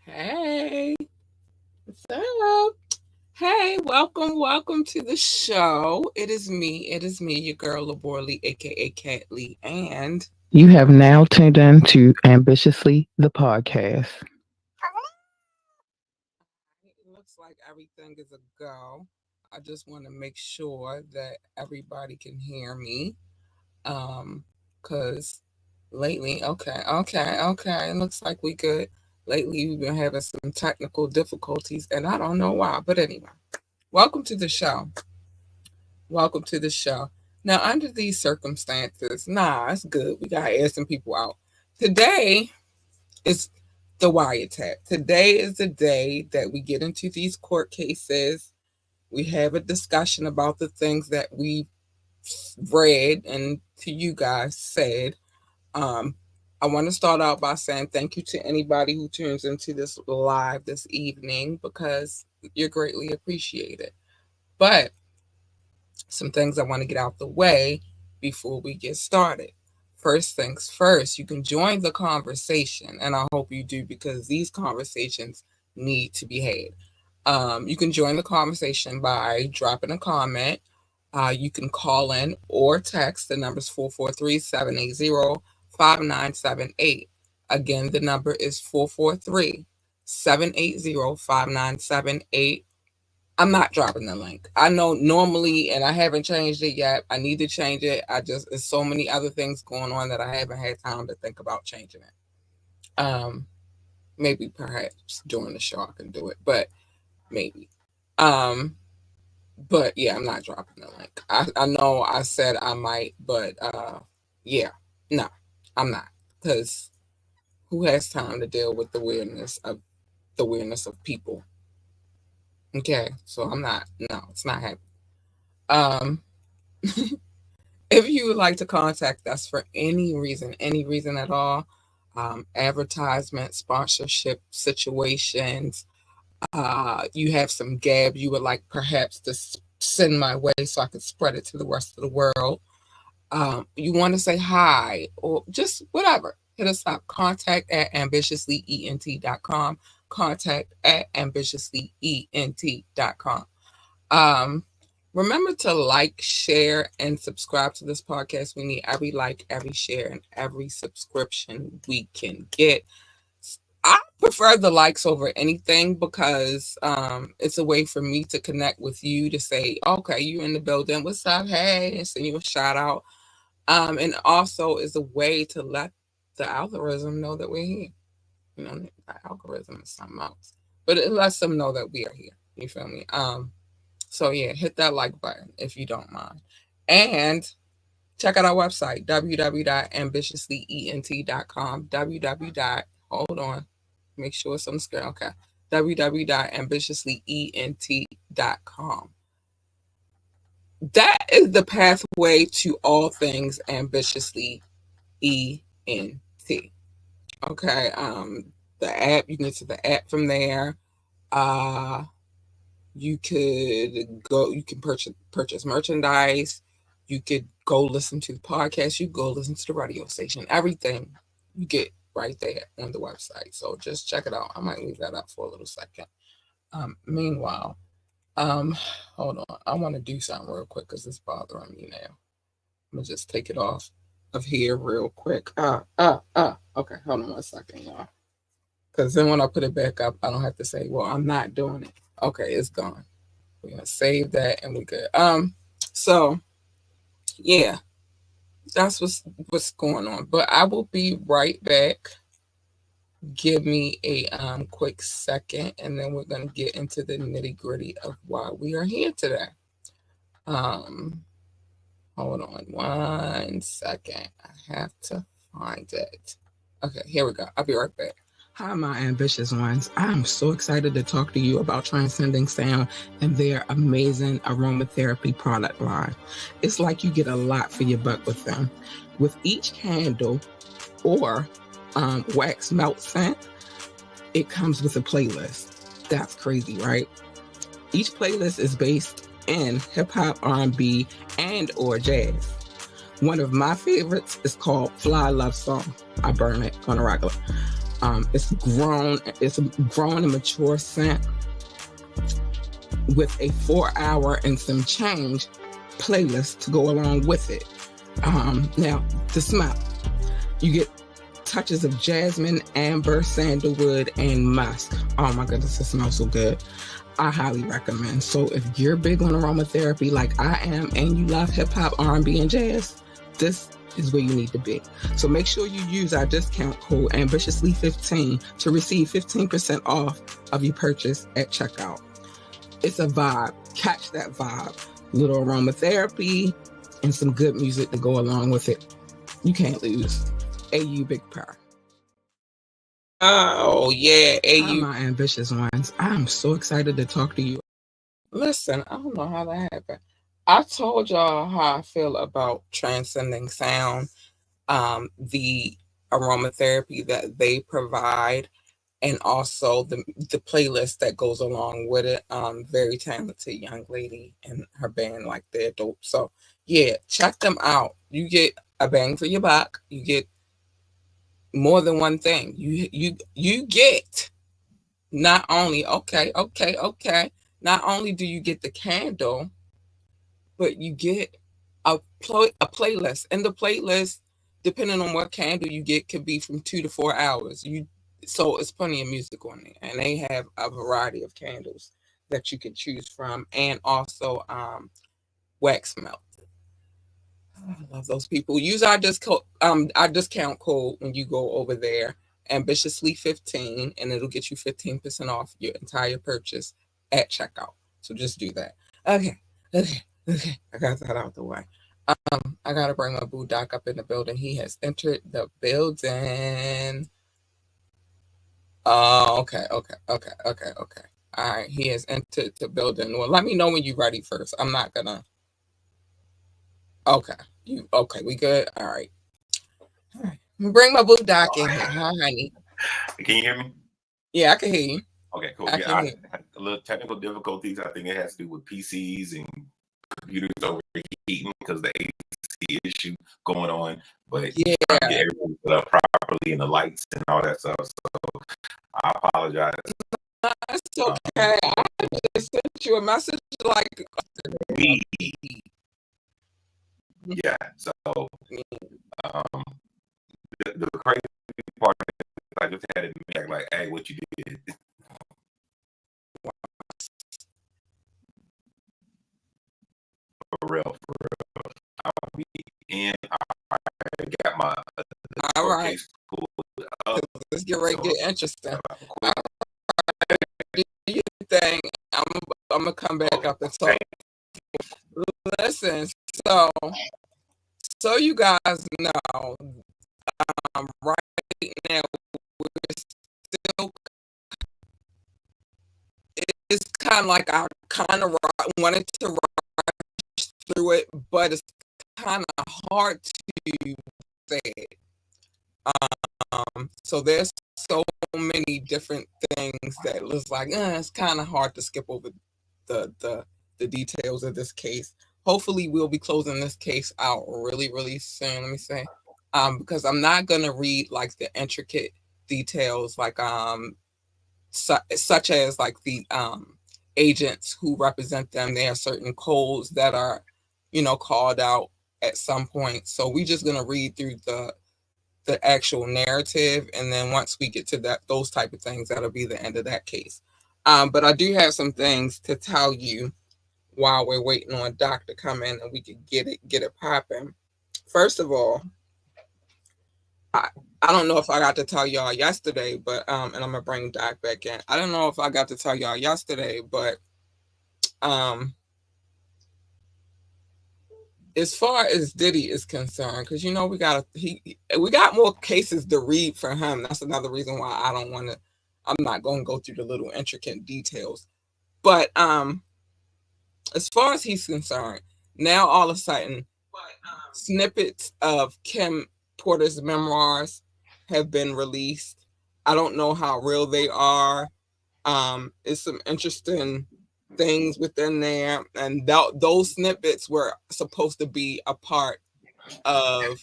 Hey, what's up? Hey, welcome to the show. It is me, your girl Laborly, aka Cat Lee, and You have now tuned in to Ambitiously the podcast. it looks like everything is a go. I just want to make sure that everybody can hear me. Cause lately, okay, it looks like we good. Lately, we've been having some technical difficulties, and I don't know why. But anyway, welcome to the show. Welcome to the show. Now, under these circumstances, it's good. We gotta air some people out. Today is the wiretap. Today is the day that we get into these court cases. We have a discussion about the things that we read and to you guys said. Um, I want to start out by saying thank you to anybody who tunes into this live this evening because you're greatly appreciated. But some things I want to get out the way before we get started. First things first, you can join the conversation, and I hope you do because these conversations need to be had. You can join the conversation by dropping a comment. You can call in or text. The number is 443-780-5978. Again, the number is 443-780-5978. I'm not dropping the link. I know normally, and I haven't changed it yet. I need to change it. There's so many other things going on that I haven't had time to think about changing it. Maybe perhaps during the show I can do it, but maybe. But yeah, I'm not dropping the link. I know I said I might, but yeah, no, I'm not. Because who has time to deal with the weirdness of people? Okay, so I'm not. No, it's not happening. Um, if you would like to contact us for any reason at all, advertisement, sponsorship situations, you have some gab you would like perhaps to send my way so I can spread it to the rest of the world. You want to say hi or just whatever, hit us up. Contact at ambitiouslyent.com. Contact at ambitiouslyent.com. Um, Remember to like, share, and subscribe to this podcast. We need every like, every share, and every subscription we can get. I prefer the likes over anything because it's a way for me to connect with you to say, okay, you in the building. What's up? Hey, and send you a shout out. And also is a way to let the algorithm know that we're here. You know, the algorithm is something else, but it lets them know that we are here. You feel me? So yeah, hit that like button if you don't mind. And check out our website, www.ambitiouslyent.com. Hold on. Make sure it's on the screen. Okay. www.ambitiouslyent.com. That is the pathway to all things ambitiously ENT. Okay. The app, you can get to the app from there. You can purchase merchandise. You could go listen to the podcast. You go listen to the radio station. Everything you get right there on the website. So just check it out. I might leave that up for a little second. Meanwhile, um, hold on. I want to do something real quick because it's bothering me now. I'm gonna just take it off of here real quick. Okay, hold on 1 second, y'all. Because then when I put it back up, I don't have to say, well, I'm not doing it. Okay, it's gone. We're gonna save that and we good. So yeah, that's what's going on. But I will be right back. Give me a quick second, and then we're gonna get into the nitty gritty of why we are here today. Um, Hold on 1 second. I have to find it. Okay, here we go. I'll be right back. Hi, my ambitious ones. I'm so excited to talk to you about Transcending Sound and their amazing aromatherapy product line. It's like you get a lot for your buck with them. With each candle or wax melt scent, it comes with a playlist. That's crazy, right? Each playlist is based in hip hop, R&B, and or jazz. One of my favorites is called Fly Love Song. I burn it on a regular. It's a grown and mature scent with a 4-hour and some change playlist to go along with it. Now, the smell. You get touches of jasmine, amber, sandalwood, and musk. Oh my goodness, it smells so good. I highly recommend. So if you're big on aromatherapy like I am and you love hip hop, R&B, and jazz, this is where you need to be. So make sure you use our discount code ambitiously15 to receive 15% off of your purchase at checkout. It's a vibe. Catch that vibe. Little aromatherapy and some good music to go along with it. You can't lose. AU Big Power. Oh, yeah, AU. Hi, my ambitious ones. I'm so excited to talk to you. Listen, I don't know how that happened. I told y'all how I feel about Transcending Sound, the aromatherapy that they provide, and also the playlist that goes along with it. Very talented young lady and her band, like they're dope. So yeah, check them out. You get a bang for your buck. You get more than one thing. You get not only not only do you get the candle, but you get a playlist. And the playlist, depending on what candle you get, could be from 2 to 4 hours. So it's plenty of music on there, and they have a variety of candles that you can choose from, and also wax melt. I love those people. Use our discount code when you go over there, ambitiously15, and it'll get you 15% off your entire purchase at checkout. So just do that. Okay. I got that out the way. I gotta bring my boo doc up in the building. He has entered the building. Oh, okay. All right, he has entered the building. Well, let me know when you're ready first. I'm not gonna. Okay, we good? All right. Bring my boo doc in here. Hi, honey. Can you hear me? Yeah, I can hear you. Okay, cool. I had a little technical difficulties. I think it has to do with PCs and computers overheating because the AC issue going on. But yeah, trying to get everything set up properly and the lights and all that stuff. So I apologize. That's okay. I just sent you a message like. Yeah. So the crazy part is I just had it back like, hey, what you did. For real. I'll be in. I got my all right. Let's get ready to get interesting. Do your thing. I'm gonna come back up and talk. Listen, so you guys know, right now we're still. It's kind of like I kind of wanted to rush through it, but it's kind of hard to say it. So there's so many different things that it's like it's kind of hard to skip over the details of this case. hopefully we'll be closing this case out really, really soon. Let me say, because I'm not gonna read like the intricate details, like such as like the agents who represent them. There are certain codes that are, called out at some point. So we're just gonna read through the actual narrative, and then once we get to those type of things, that'll be the end of that case. But I do have some things to tell you while we're waiting on Doc to come in and we can get it popping. First of all, I don't know if I got to tell y'all yesterday, but and I'm gonna bring Doc back in. I don't know if I got to tell y'all yesterday, but as far as Diddy is concerned, because we got more cases to read for him. That's another reason why I'm not gonna go through the little intricate details. But as far as he's concerned, now all of a sudden, snippets of Kim Porter's memoirs have been released. I don't know how real they are. It's some interesting things within there, and those snippets were supposed to be a part of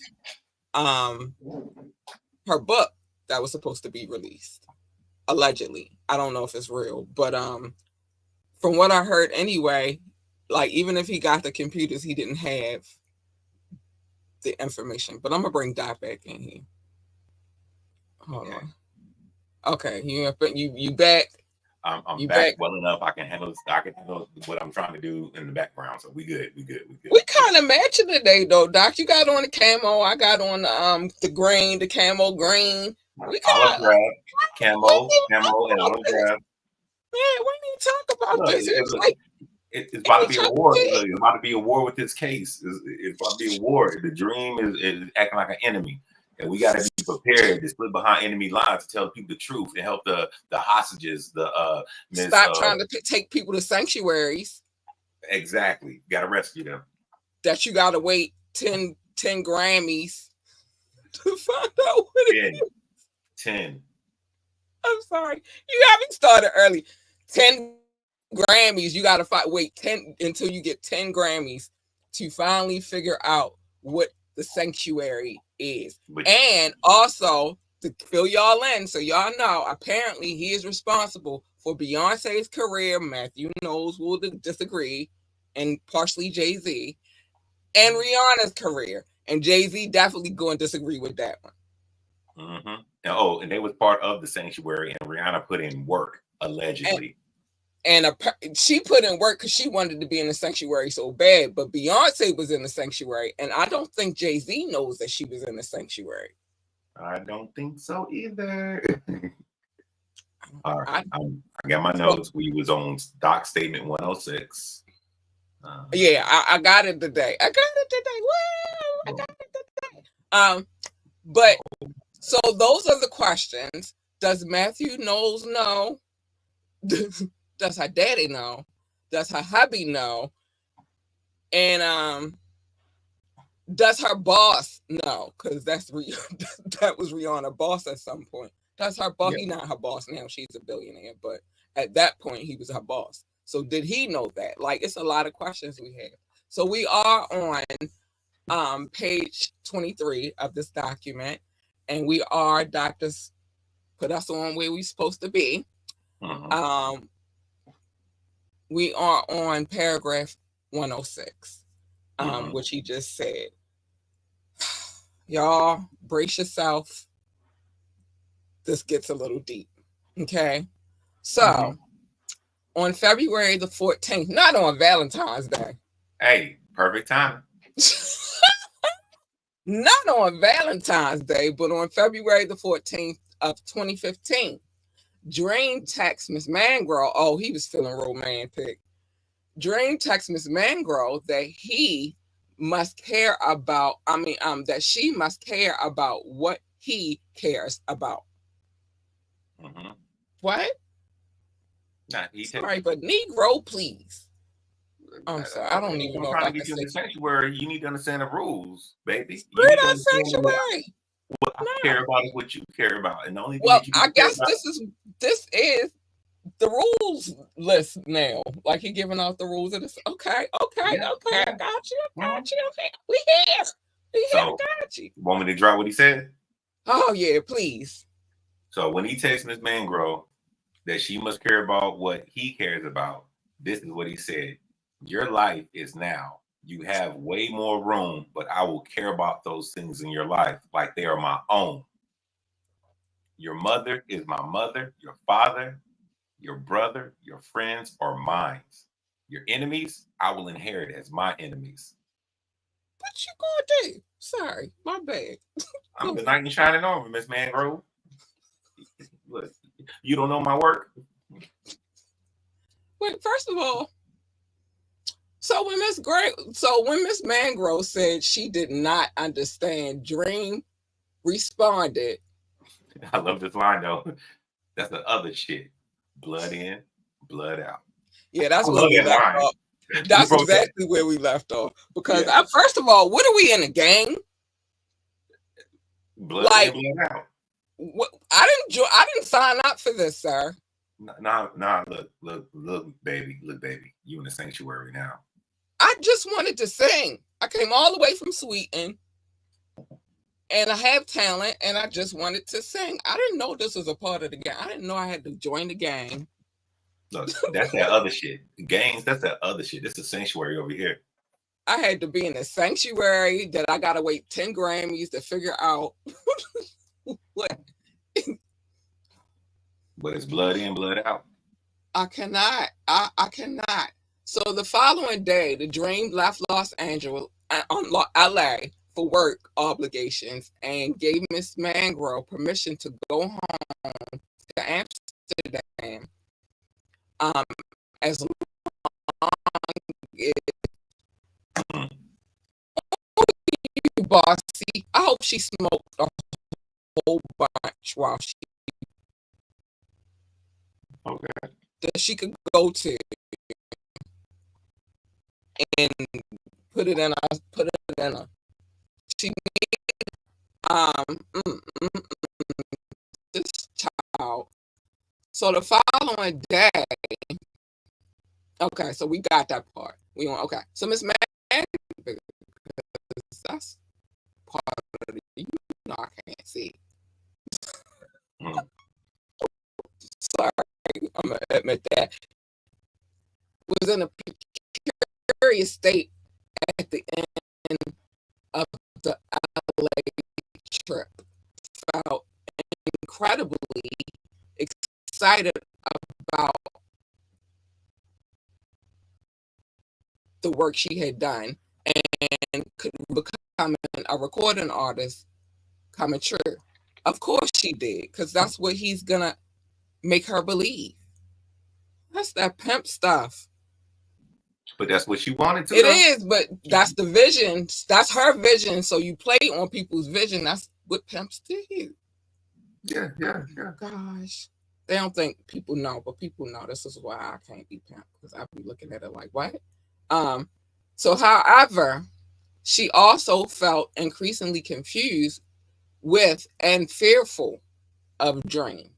her book that was supposed to be released, allegedly. I don't know if it's real, but from what I heard anyway, like even if he got the computers, he didn't have the information. But I'm gonna bring Doc back in here. Hold on. Okay, you back. I'm back well enough. I can handle what I'm trying to do in the background. So we good. We kind of matching today though, Doc. You got on the camo. I got on the green, the camo green. We olive drab, camo, and olive drab. Yeah, we need to talk about this. It's about to be a war. It's about to be a war with this case. It's about to be a war. The dream is acting like an enemy. And we got to be prepared to split behind enemy lines to tell people the truth and help the hostages. Stop trying to take people to sanctuaries. Exactly. You got to rescue them. That you got to wait 10 Grammys to find out what it is. 10. I'm sorry. You haven't started early. 10 Grammys. You got to wait 10 until you get 10 Grammys to finally figure out what the sanctuary is. And also to fill y'all in, so y'all know, apparently he is responsible for Beyonce's career. Matthew knows will disagree, and partially Jay-Z, and Rihanna's career. And Jay-Z definitely going to disagree with that one. Mm-hmm. And they was part of the sanctuary, and Rihanna put in work, allegedly. And she put in work because she wanted to be in the sanctuary so bad. But Beyonce was in the sanctuary. And I don't think Jay-Z knows that she was in the sanctuary. I don't think so either. All right. I got my notes. We was on Doc Statement 106. Yeah, I got it today. Woo! I got it today. But so those are the questions. Does Matthew Knowles know? Does her daddy know? Does her hubby know? And does her boss know? Because that was Rihanna's boss at some point. Does her boss? He's not her boss now. She's a billionaire, but at that point he was her boss. So did he know that? Like, it's a lot of questions we have. So we are on page 23 of this document, and we are, doctors put us on where we're supposed to be. Mm-hmm. We are on paragraph 106, which he just said. Y'all, brace yourself. This gets a little deep. Okay? So, on February the 14th, not on Valentine's Day. Hey, perfect time. Not on Valentine's Day, but on February the 14th of 2015. Dream texts Miss Mangrove. Oh, he was feeling romantic. Dream texts Miss Mangrove that he must care about. That she must care about what he cares about. Mm-hmm. What? Sorry, but Negro, please. I'm sorry. I don't even know if I can say. The sanctuary, you need to understand the rules, baby. We're not sanctuary. What I care about is what you care about, and the only thing I guess this is the rules list now. Like he giving out the rules of this. Okay. Yeah, I yeah. got you. Mhm. We here. So, Got you. want me to drop what he said? Oh yeah, please. So when he texts Miss Mangro that she must care about what he cares about, this is what he said. Your life is now. You have way more room, but I will care about those things in your life like they are my own. Your mother is my mother. Your father, your brother, your friends are mine. Your enemies, I will inherit as my enemies. What you gonna do? Sorry, my bad. I'm the knight in shining armor, Miss Mangrove. Look, you don't know my work. Wait, first of all, so when Miss Mangrove said she did not understand, Dream responded. I love this line though. That's the other shit. Blood in, blood out. Yeah, I that's where love we that left line. off. Who That's wrote that? exactly where we left off. Because Yeah. first of all, what are we in a game? Blood in, Like, blood out. I didn't sign up for this, sir. Nah, look, baby. You in the sanctuary now. I just wanted to sing. I came all the way from Sweden, and I have talent, and I just wanted to sing. I didn't know this was a part of the game. I didn't know I had to join the game. Look, that's that other shit. Gangs, that's that other shit. This is sanctuary over here. I had to be in a sanctuary that I gotta wait 10 Grammys to figure out what. But it's blood in, blood out. I cannot. I cannot. So the following day, the Dream left Los Angeles, LA, for work obligations and gave Miss Mangrove permission to go home to Amsterdam. As long as bossy, I hope she smoked a whole bunch while she could go to and put it in a she this child. So the following day, okay, so we got that part. We want okay. So Miss Man, that's part of the I can't see. Sorry, I'm gonna admit that. Was in a precarious state at the end of the LA trip. Felt incredibly excited about the work she had done and could become a recording artist coming true. Of course she did, because that's what he's gonna make her believe. That's that pimp stuff. But that's what she wanted to. It is, but that's the vision. That's her vision. So you play on people's vision. That's what pimps do. Yeah. Gosh. They don't think people know, but people know. This is why I can't be pimp, because I be looking at it like, what? So however, she also felt increasingly confused with and fearful of Dream.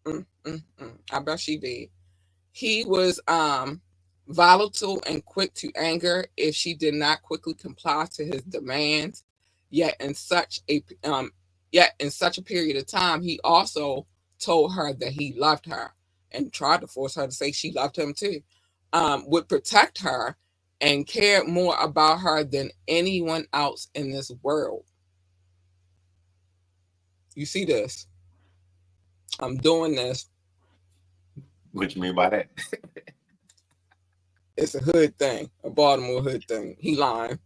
I bet she did. He was volatile and quick to anger if she did not quickly comply to his demands. Yet in such a period of time, he also told her that he loved her and tried to force her to say she loved him too. Would protect her and cared more about her than anyone else in this world. You see this? I'm doing this. What you mean by that? It's a hood thing, a Baltimore hood thing. He lying.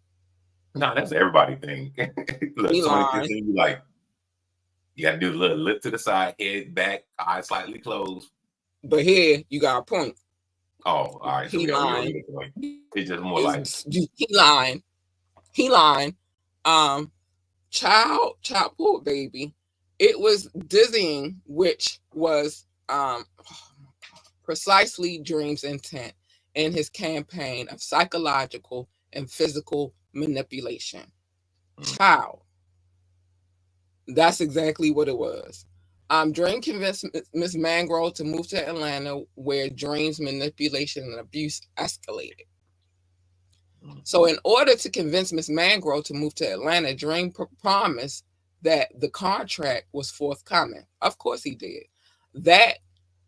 No, that's everybody thing. Look, He somebody lying. you like, you gotta do a little lip to the side, head back, eyes slightly closed. But here you got a point. Oh, all right. So he lying. It's just more like he lying. He lying. Child, poor baby. It was dizzying, which was precisely Dream's intent in his campaign of psychological and physical manipulation. Child. That's exactly what it was. Dream convinced Miss Mangrove to move to Atlanta, where Dream's manipulation and abuse escalated. So in order to convince Miss Mangrove to move to Atlanta, Dream promised that the contract was forthcoming. Of course he did. That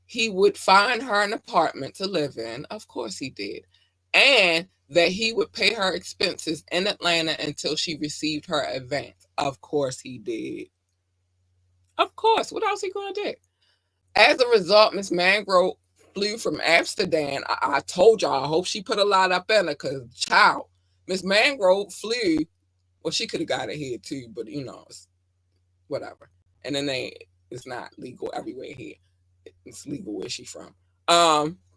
he would find her an apartment to live in. Of course he did. And that he would pay her expenses in Atlanta until she received her advance. Of course he did. Of course. What else he going to do? As a result, Miss Mangrove flew from Amsterdam. I told y'all, I hope she put a lot up in her, because, child, Miss Mangrove flew. Well, she could have got ahead too, but, it's whatever. And then it's not legal everywhere here. It's legal where she from.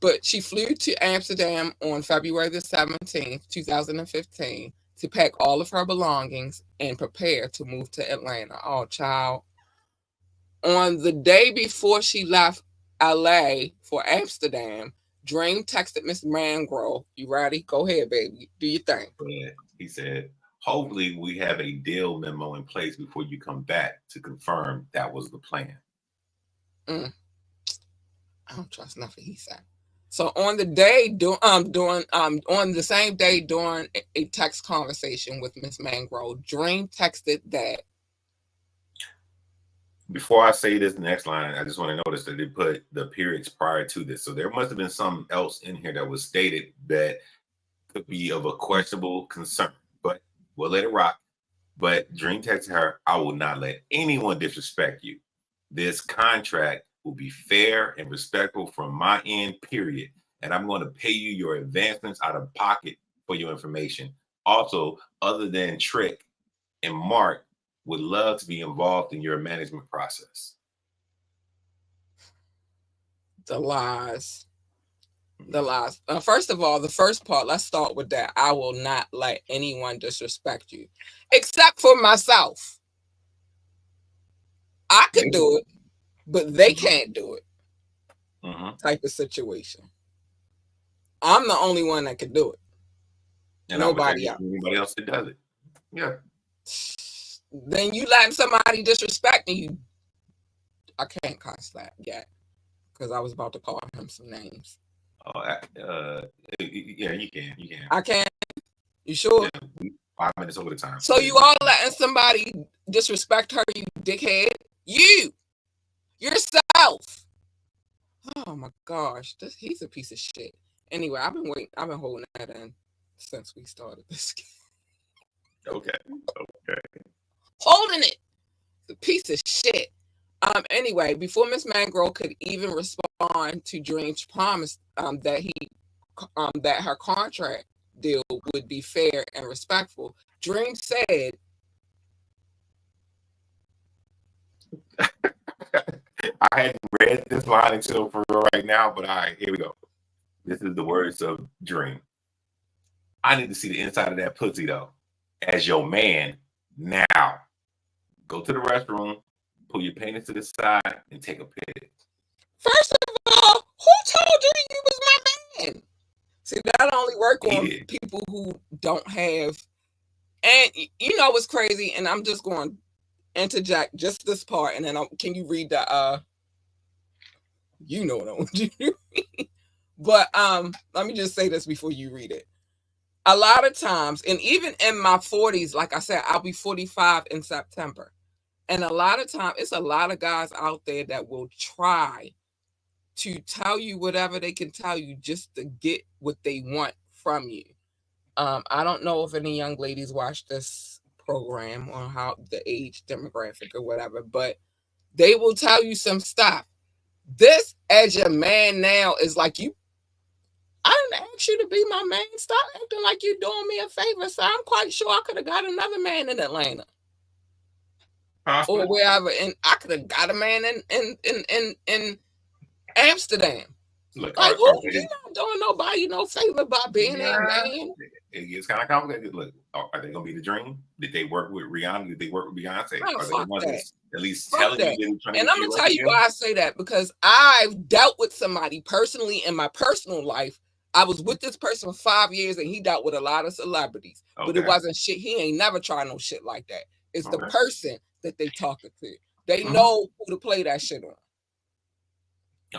But she flew to Amsterdam on February the 17th, 2015, to pack all of her belongings and prepare to move to Atlanta. Oh, child. On the day before she left LA for Amsterdam, Dream texted Miss Mangrove. You ready? Go ahead, baby. Do your thing. He said, hopefully we have a deal memo in place before you come back to confirm that was the plan. I don't trust nothing he said. So on the day on the same day during a text conversation with Miss Mangrove, Dream texted that. Before I say this next line, I just want to notice that they put the periods prior to this. So there must have been something else in here that was stated that could be of a questionable concern, but we'll let it rock. But Dream texted her, I will not let anyone disrespect you. This contract will be fair and respectful from my end, period. And I'm going to pay you your advancements out of pocket for your information. Also, other than Trick and Mark, would love to be involved in your management process. The lies. First of all, the first part, let's start with that. I will not let anyone disrespect you, except for myself. I could do it, but they can't do it. Type of situation. I'm the only one that can do it. And nobody else. Anybody else that does it. Yeah. Then you letting somebody disrespect you. I can't cuss that yet, because I was about to call him some names. Yeah, you can. I can. You sure? Yeah, 5 minutes over the time. So you all letting somebody disrespect her, you dickhead? You yourself. Oh my gosh, he's a piece of shit. Anyway, I've been holding that in since we started this game. Okay. Holding it. It's a piece of shit. Anyway, before Miss Mangrove could even respond to Dream's promise that her contract deal would be fair and respectful, Dream said, I hadn't read this line until for right now, but here we go. This is the words of Dream. I need to see the inside of that pussy, though. As your man, now. Go to the restroom, pull your penis to the side, and take a piss. First of all, who told you was my man? See, that only work on people who don't have. And you know what's crazy? And I'm just going to interject just this part, and then can you read the? You know what I want you to read. But let me just say this before you read it. A lot of times, and even in my 40s, like I said, I'll be 45 in September. And a lot of times, it's a lot of guys out there that will try to tell you whatever they can tell you just to get what they want from you. I don't know if any young ladies watch this program on how the age demographic or whatever, but they will tell you some stuff. This, as your man now, is like I didn't ask you to be my man. Stop acting like you're doing me a favor. So I'm quite sure I could have got another man in Atlanta. Or wherever, and I could have got a man in Amsterdam. Look, like, you're not doing nobody no favor by being that man. It's kind of complicated. Look, are they gonna be the Dream? Did they work with Rihanna? Did they work with Beyonce? No, are they the ones that. At least fuck telling that. you? And I'm gonna tell you why I say that, because I've dealt with somebody personally in my personal life. I was with this person for 5 years, and he dealt with a lot of celebrities, but it wasn't shit. He ain't never tried no shit like that. It's the person that they talking to. They know who to play that shit on.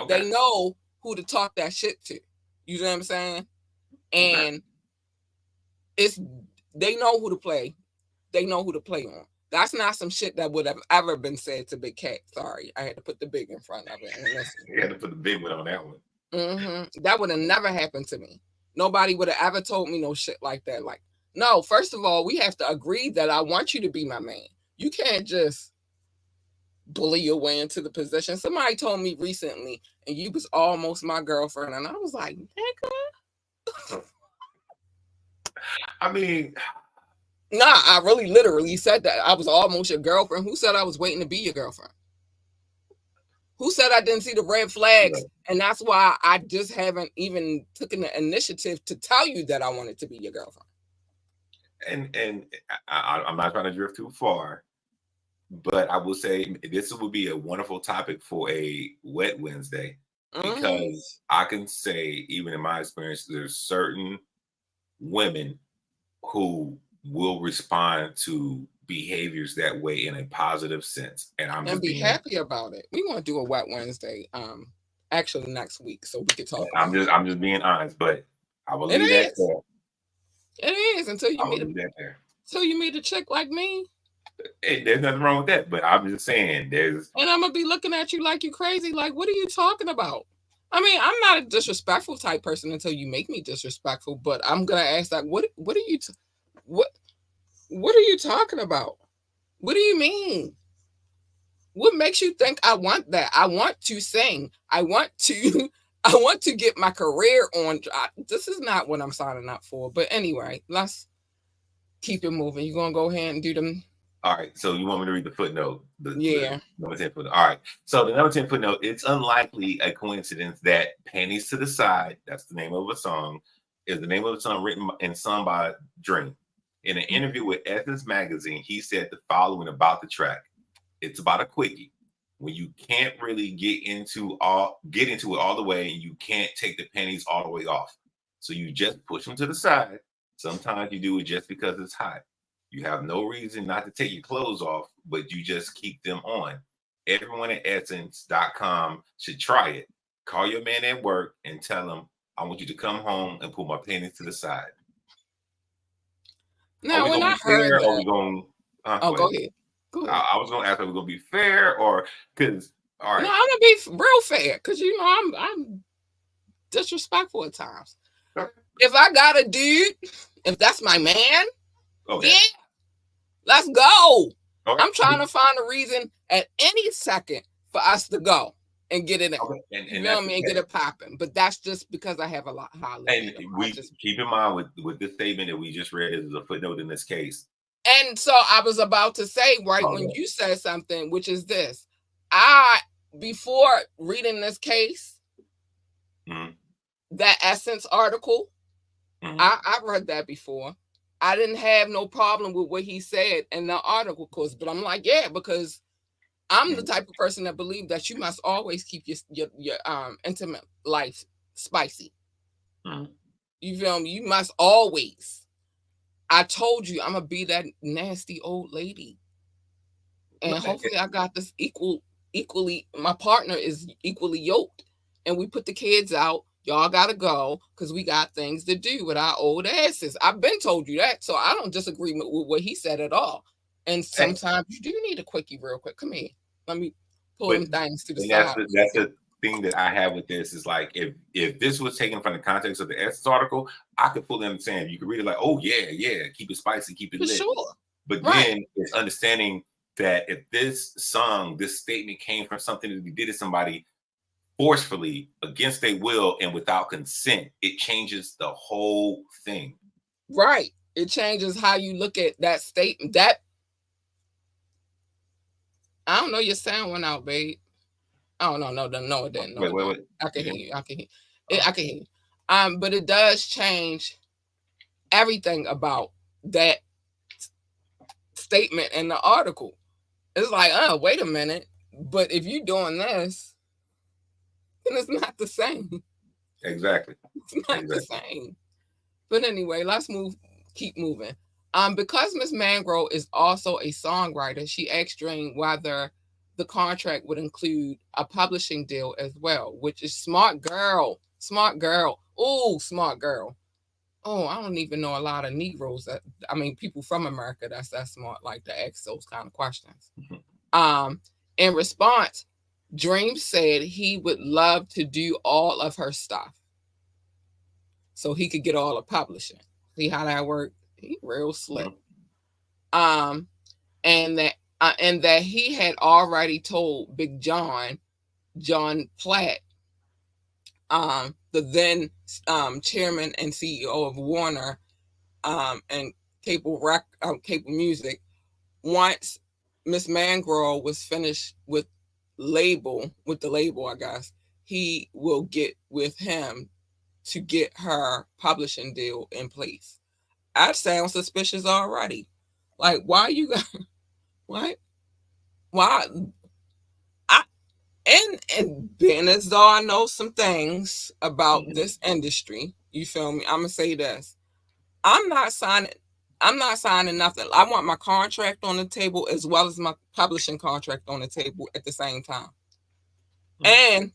Okay. They know who to talk that shit to. You know what I'm saying? And they know who to play. They know who to play on. That's not some shit that would have ever been said to Big Cat. Sorry, I had to put the big in front of it. And listen. You had to put the big one on that one. That would have never happened to me. Nobody would have ever told me no shit like that. Like, no, first of all, we have to agree that I want you to be my man. You can't just bully your way into the position. Somebody told me recently, and you was almost my girlfriend. And I was like, nigga. I mean... Nah, I really literally said that. I was almost your girlfriend. Who said I was waiting to be your girlfriend? Who said I didn't see the red flags? Yeah. And that's why I just haven't even taken the initiative to tell you that I wanted to be your girlfriend. And I'm not trying to drift too far, but I will say this would be a wonderful topic for a Wet Wednesday, because I can say, even in my experience, there's certain women who will respond to behaviors that way in a positive sense, and be happy about it. We want to do a Wet Wednesday, actually next week, so we could talk. I'm just being honest, but I will leave that there. It is until you meet a chick like me. Hey, there's nothing wrong with that, but I'm just saying and I'm gonna be looking at you like you crazy. Like, what are you talking about? I mean, I'm not a disrespectful type person until you make me disrespectful. But I'm gonna ask, like, what are you? What are you talking about? What do you mean? What makes you think I want that? I want to sing. I want to get my career on. This is not what I'm signing up for. But anyway, let's keep it moving. You're going to go ahead and do them. All right. So you want me to read the footnote? Yeah. The number 10 footnote. All right. So the number 10 footnote, it's unlikely a coincidence that Panties to the Side, that's the name of a song, is the name of a song written and sung by Dream. In an interview with Essence Magazine, he said the following about the track. It's about a quickie. When you can't really get into it all the way, and you can't take the panties all the way off. So you just push them to the side. Sometimes you do it just because it's hot. You have no reason not to take your clothes off, but you just keep them on. Everyone at Essence.com should try it. Call your man at work and tell him, I want you to come home and pull my panties to the side. Now, when I heard that, are we going? Go ahead. I was going to ask, are we going to be fair or because? All right. No, I'm going to be real fair because I'm disrespectful at times. Okay. If I got a dude, if that's my man, yeah, let's go. Okay. I'm trying to find a reason at any second for us to go and get it in. Okay. And you know what I mean? And get it popping. But that's just because I have a lot high. And we just keep in mind with this statement that we just read is a footnote in this case. And so I was about to say, when you said something, which is this. Before reading this case, that Essence article, I read that before. I didn't have no problem with what he said in the article, but I'm like, yeah, because I'm the type of person that believes that you must always keep your intimate life spicy. You feel me? You must always. I told you I'm gonna be that nasty old lady, and hopefully I got this equally. My partner is equally yoked, and we put the kids out. Y'all gotta go because we got things to do with our old asses. I've been told you that, so I don't disagree with what he said at all. And sometimes you do need a quickie real quick. Come here, let me pull them things to the side. That's the thing that I have with this is like if this was taken from the context of the Essence article, I could fully understand. You could read it like, oh yeah, keep it spicy, keep it lit. Sure. But then it's understanding that if this statement came from something that we did to somebody forcefully against their will and without consent, it changes the whole thing. Right. It changes how you look at that statement. That I don't know, your sound went out, babe. Oh no, it didn't. No, wait. I can hear you. I can hear you. But it does change everything about that statement in the article. It's like, wait a minute. But if you're doing this, then it's not the same. Exactly. It's not the same. But anyway, let's keep moving. Because Miss Mangrove is also a songwriter, she asked Dream whether the contract would include a publishing deal as well, which is smart girl. Smart girl. Oh, smart girl. Oh, I don't even know a lot of Negroes people from America that's that smart, like to ask those kind of questions. In response, Dream said he would love to do all of her stuff so he could get all the publishing. See how that worked? He real slick. And that he had already told Big John Platt, the then chairman and CEO of Warner and Cable Music, once Miss Mangrove was finished with the label, I guess, he will get with him to get her publishing deal in place. That sounds suspicious already. Like, why you got what? Why? And being as though I know some things about this industry, you feel me? I'm gonna say this. I'm not signing nothing. I want my contract on the table as well as my publishing contract on the table at the same time. And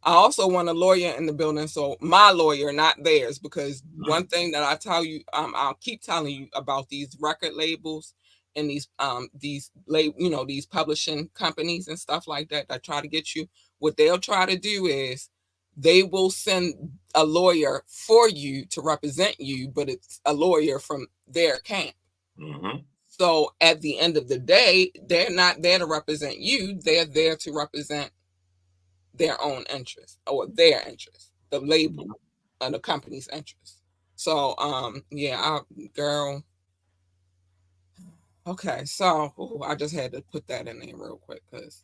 I also want a lawyer in the building, so my lawyer, not theirs, because one thing that I tell you, I'll keep telling you about these record labels and these publishing companies and stuff like that try to get you. What they'll try to do is they will send a lawyer for you to represent you, but it's a lawyer from their camp. So at the end of the day, they're not there to represent you. They're there to represent their own interest or their interest, the label and the company's interest. So, girl. Okay, so I just had to put that in there real quick because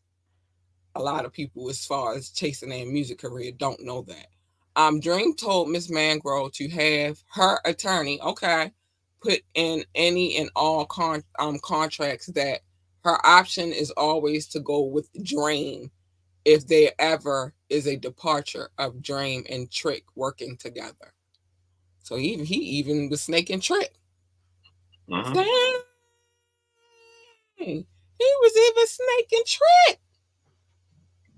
a lot of people, as far as chasing their music career, don't know that. Dream told Miss Mangrove to have her attorney, put in any and all contracts that her option is always to go with Dream if there ever is a departure of Dream and Trick working together. So he even was snaking Trick. He was even snaking Trick.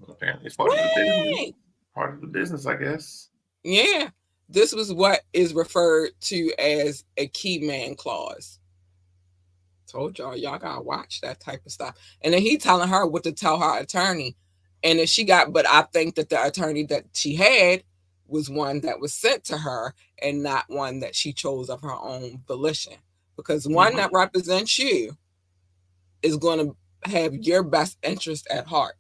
Apparently, it's part of the business. Part of the business, I guess. Yeah, this was what is referred to as a key man clause. Told y'all gotta watch that type of stuff. And then he telling her what to tell her attorney. And then but I think that the attorney that she had was one that was sent to her and not one that she chose of her own volition. Because one that represents you is going to have your best interest at heart.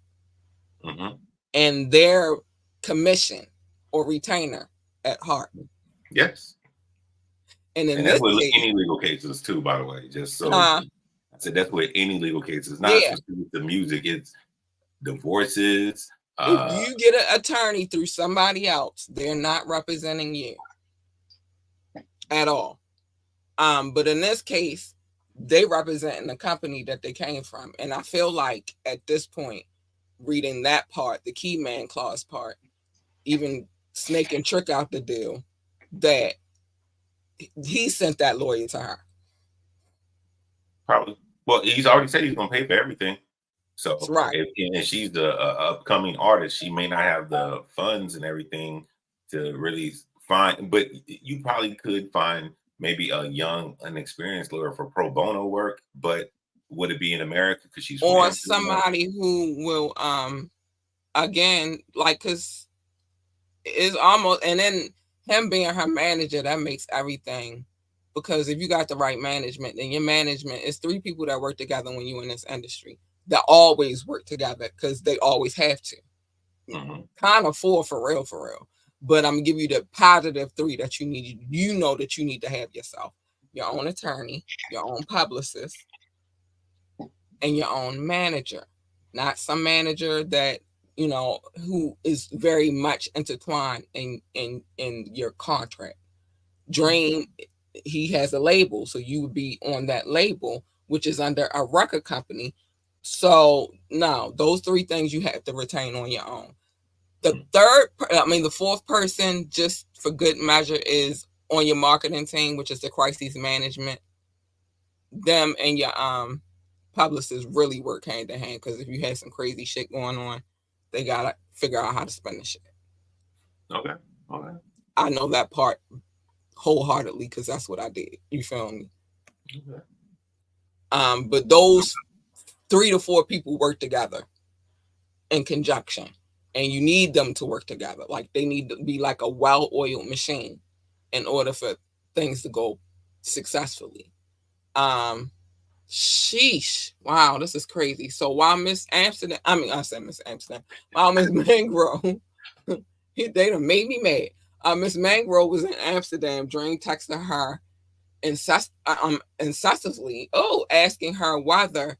And their commission or retainer at heart. Yes. And that's with any legal cases too, by the way. Just so I said, that's with any legal cases, not specific to music. It's divorces. If you get an attorney through somebody else, they're not representing you at all. But in this case, they representing the company that they came from. And I feel like at this point, reading that part, the key man clause part, even snake and Trick out the deal, that he sent that lawyer to her. Probably. Well, he's already said he's going to pay for everything. So, that's right. And she's the upcoming artist. She may not have the funds and everything to really find, but you probably could find maybe a young, unexperienced lawyer for pro bono work. But would it be in America? Because she's or somebody who will, again, like, because it's almost, and then him being her manager, that makes everything. Because if you got the right management, then your management is 3 people that work together when you're in this industry. That always work together because they always have to. Kind of 4 for real. But I'm gonna give you the positive 3 that you need. You know that you need to have yourself: your own attorney, your own publicist, and your own manager. Not some manager that who is very much intertwined in your contract. Dream, he has a label, so you would be on that label, which is under a record company. So no, those 3 things you have to retain on your own. The 4th person, just for good measure, is on your marketing team, which is the crisis management. Them and your publicists really work hand in hand, because if you had some crazy shit going on, they gotta figure out how to spin the shit. Okay. I know that part wholeheartedly because that's what I did. You feel me? Okay. But those 3 to 4 people work together in conjunction, and you need them to work together. Like they need to be like a well-oiled machine in order for things to go successfully. Sheesh. Wow, this is crazy. So while Miss Amsterdam, I said Miss Amsterdam, while Miss Mangrove, they done made me mad. Miss Mangrove was in Amsterdam. Dream texted her incessantly, asking her whether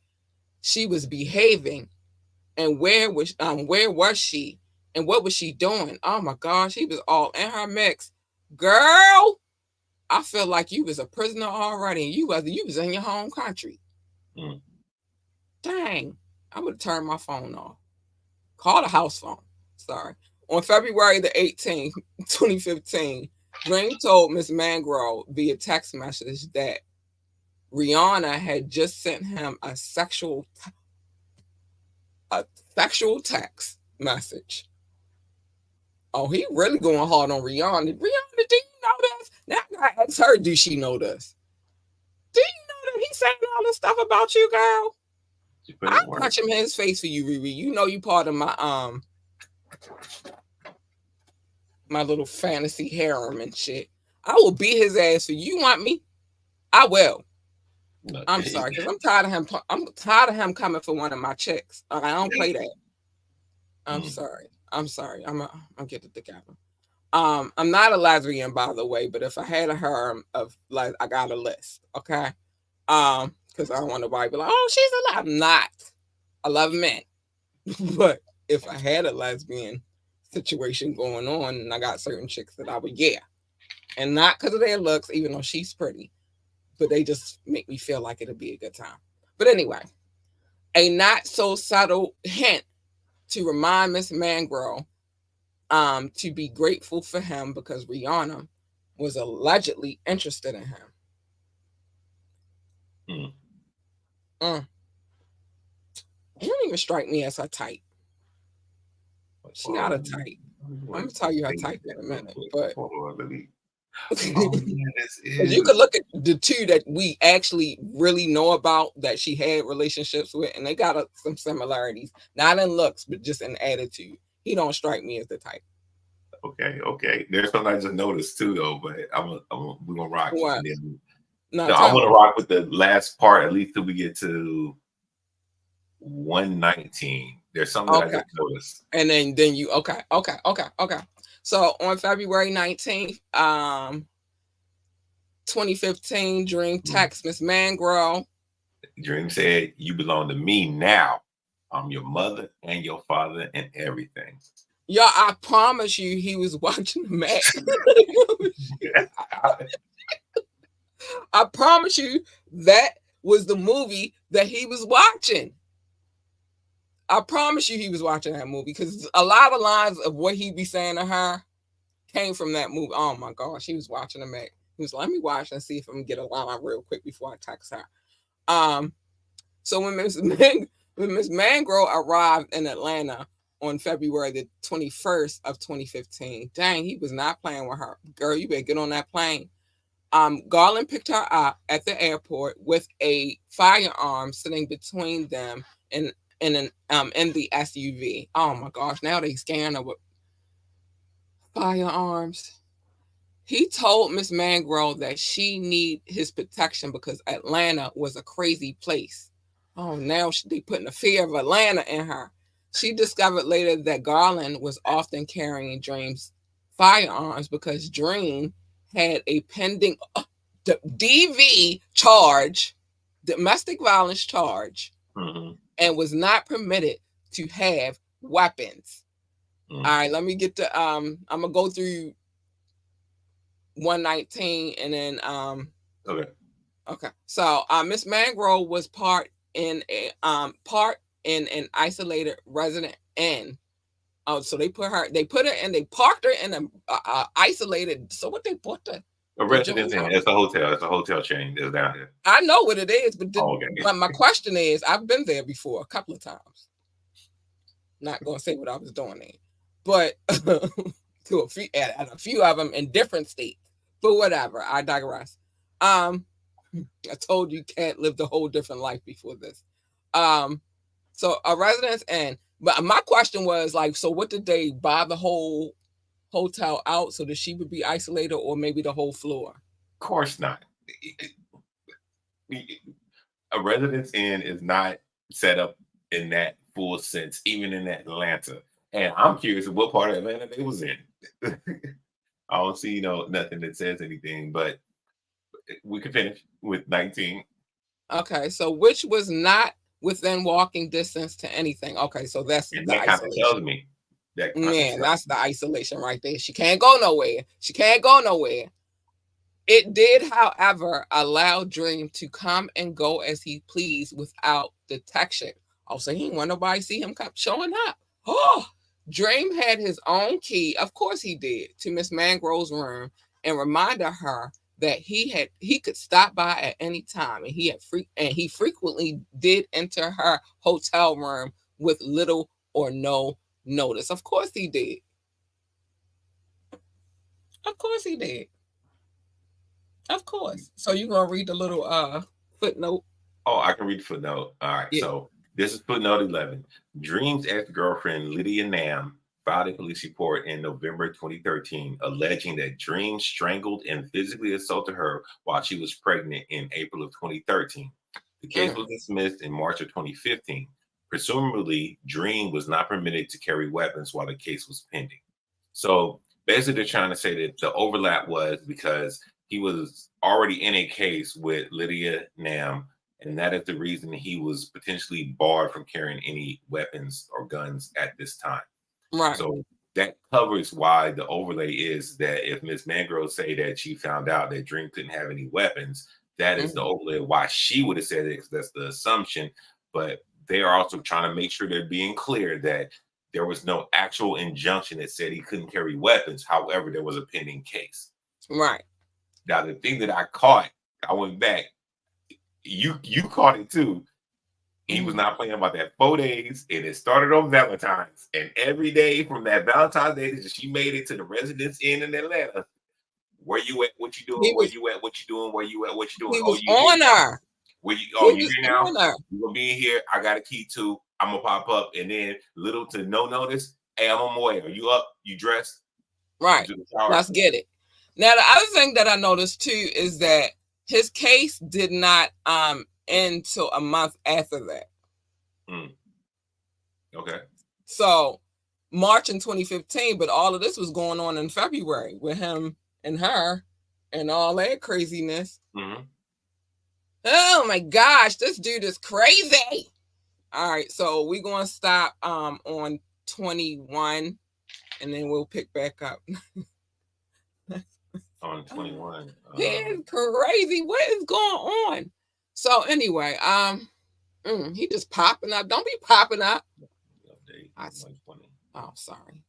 she was behaving and where was she and what was she doing. Oh my gosh, he was all in her mix. Girl, I feel like you was a prisoner already, and you was in your home country. Dang, I would have turned my phone off. Call the house phone. Sorry. On February the 18th, 2015, Dream told Miss Mangrove via text message that Rihanna had just sent him a sexual text message. Oh, he really going hard on Rihanna. Rihanna, do you know this? Now I gotta ask her, do she know this? Do you know that he's saying all this stuff about you, girl? I'll punch him in his face for you, Riri. You know you part of my little fantasy harem and shit. I will beat his ass for you. You want me? I will. I'm sorry, because I'm tired of him. I'm tired of him coming for one of my chicks. I don't play that. I'm sorry. I'm get it together. I'm not a lesbian, by the way, but if I had a harem of like, I got a list, okay? Because I don't want to be like, oh, she's a lesbian. I'm not. I love men, but if I had a lesbian situation going on, and I got certain chicks that I would, and not because of their looks, even though she's pretty, but they just make me feel like it'll be a good time. But anyway, a not so subtle hint to remind Miss Mangrove to be grateful for him because Rihanna was allegedly interested in him. You don't even strike me as her type. She got a type. I'm gonna tell you her type in a minute, but you could look at the 2 that we actually really know about that she had relationships with, and they got some similarities, not in looks, but just in attitude. He don't strike me as the type. Okay. There's something I just noticed too, though, but we're gonna rock. What? No, I want to rock with the last part at least till we get to 119. There's something that I just noticed. And then you okay. So on February 19th, 2015, Dream text Miss Mangrove. Dream said, "You belong to me now. I'm your mother and your father and everything." Yeah, I promise you, he was watching the match. I promise you, that was the movie that he was watching. I promise you, he was watching that movie because a lot of lines of what he be saying to her came from that movie. Oh my gosh, he was watching the match. He was like, let me watch and see if I can get a line real quick before I text her. So when Miss Mangrove arrived in Atlanta on February the 21st of 2015, dang, he was not playing with her. Girl, you better get on that plane. Garland picked her up at the airport with a firearm sitting between them in the SUV. Oh my gosh, now they scaring her with firearms. He told Miss Mangrove that she need his protection because Atlanta was a crazy place. Oh, now they putting the fear of Atlanta in her. She discovered later that Garland was often carrying Dream's firearms because Dream had a pending DV charge, domestic violence charge, and was not permitted to have weapons. All right, let me get to I'm gonna go through 119 and then okay. So Miss Mangrove was part in an isolated resident inn. So they put her and they parked her in a isolated. So what they put her? A Residence Inn. It's a hotel. It's a hotel chain that's down here. I know what it is, but okay. my question is, I've been there before a couple of times. Not going to say what I was doing there, but to a few of them in different states. But whatever, I digress. I told you can't live the whole different life before this. So a Residence Inn. But my question was like, so what did they buy the whole hotel out so that she would be isolated, or maybe the whole floor? Of course not. A Residence Inn is not set up in that full sense, even in Atlanta. And I'm curious what part of Atlanta they was in. I don't see nothing that says anything, but we can finish with 19. Okay, so which was not within walking distance to anything. Okay, so that's and the that kind of tells me that man, that's the isolation right there. She can't go nowhere. She can't go nowhere. It did, however, allow Dream to come and go as he pleased without detection. Also, he didn't want nobody to see him showing up. Oh, Dream had his own key, of course he did, to Miss Mangrove's room and reminded her that he could stop by at any time, and he frequently did enter her hotel room with little or no notice. Of course he did. Of course he did. Of course. So you're gonna read the little footnote? Oh, I can read the footnote. All right. Yeah. So this is footnote 11. Dream's ex-girlfriend Lydia Nam filed a police report in November 2013 alleging that Dream strangled and physically assaulted her while she was pregnant in April of 2013. The case was dismissed in March of 2015. Presumably, Dream was not permitted to carry weapons while the case was pending. So basically, they're trying to say that the overlap was because he was already in a case with Lydia Nam, and that is the reason he was potentially barred from carrying any weapons or guns at this time. Right. So that covers why the overlay is that if Ms. Mangrove say that she found out that Dream couldn't have any weapons, that is the overlay of why she would have said it, because that's the assumption. But they are also trying to make sure they're being clear that there was no actual injunction that said he couldn't carry weapons. However, there was a pending case. Right. Now, the thing that I caught, I went back. You caught it too. He was not playing about that 4 days, and it started on Valentine's. And every day from that Valentine's Day, she made it to the Residence Inn in Atlanta. Where you at? What you doing? Where you at? What you doing? Where you at? What you doing? He was on her. Where you? Oh, you here now? You gonna be in here? I got a key too. I'm gonna pop up, and then little to no notice. Hey, I'm on my way. Are you up? You dressed? Right. Let's get it. Now, the other thing that I noticed too is that his case did not end till a month after that. Okay. So March in 2015, but all of this was going on in February with him and her and all that craziness. Oh my gosh, this dude is crazy. All right, so we're going to stop on 21, and then we'll pick back up. On 21. It's crazy. What is going on? So anyway, he just popping up. Don't be popping up. Oh, sorry.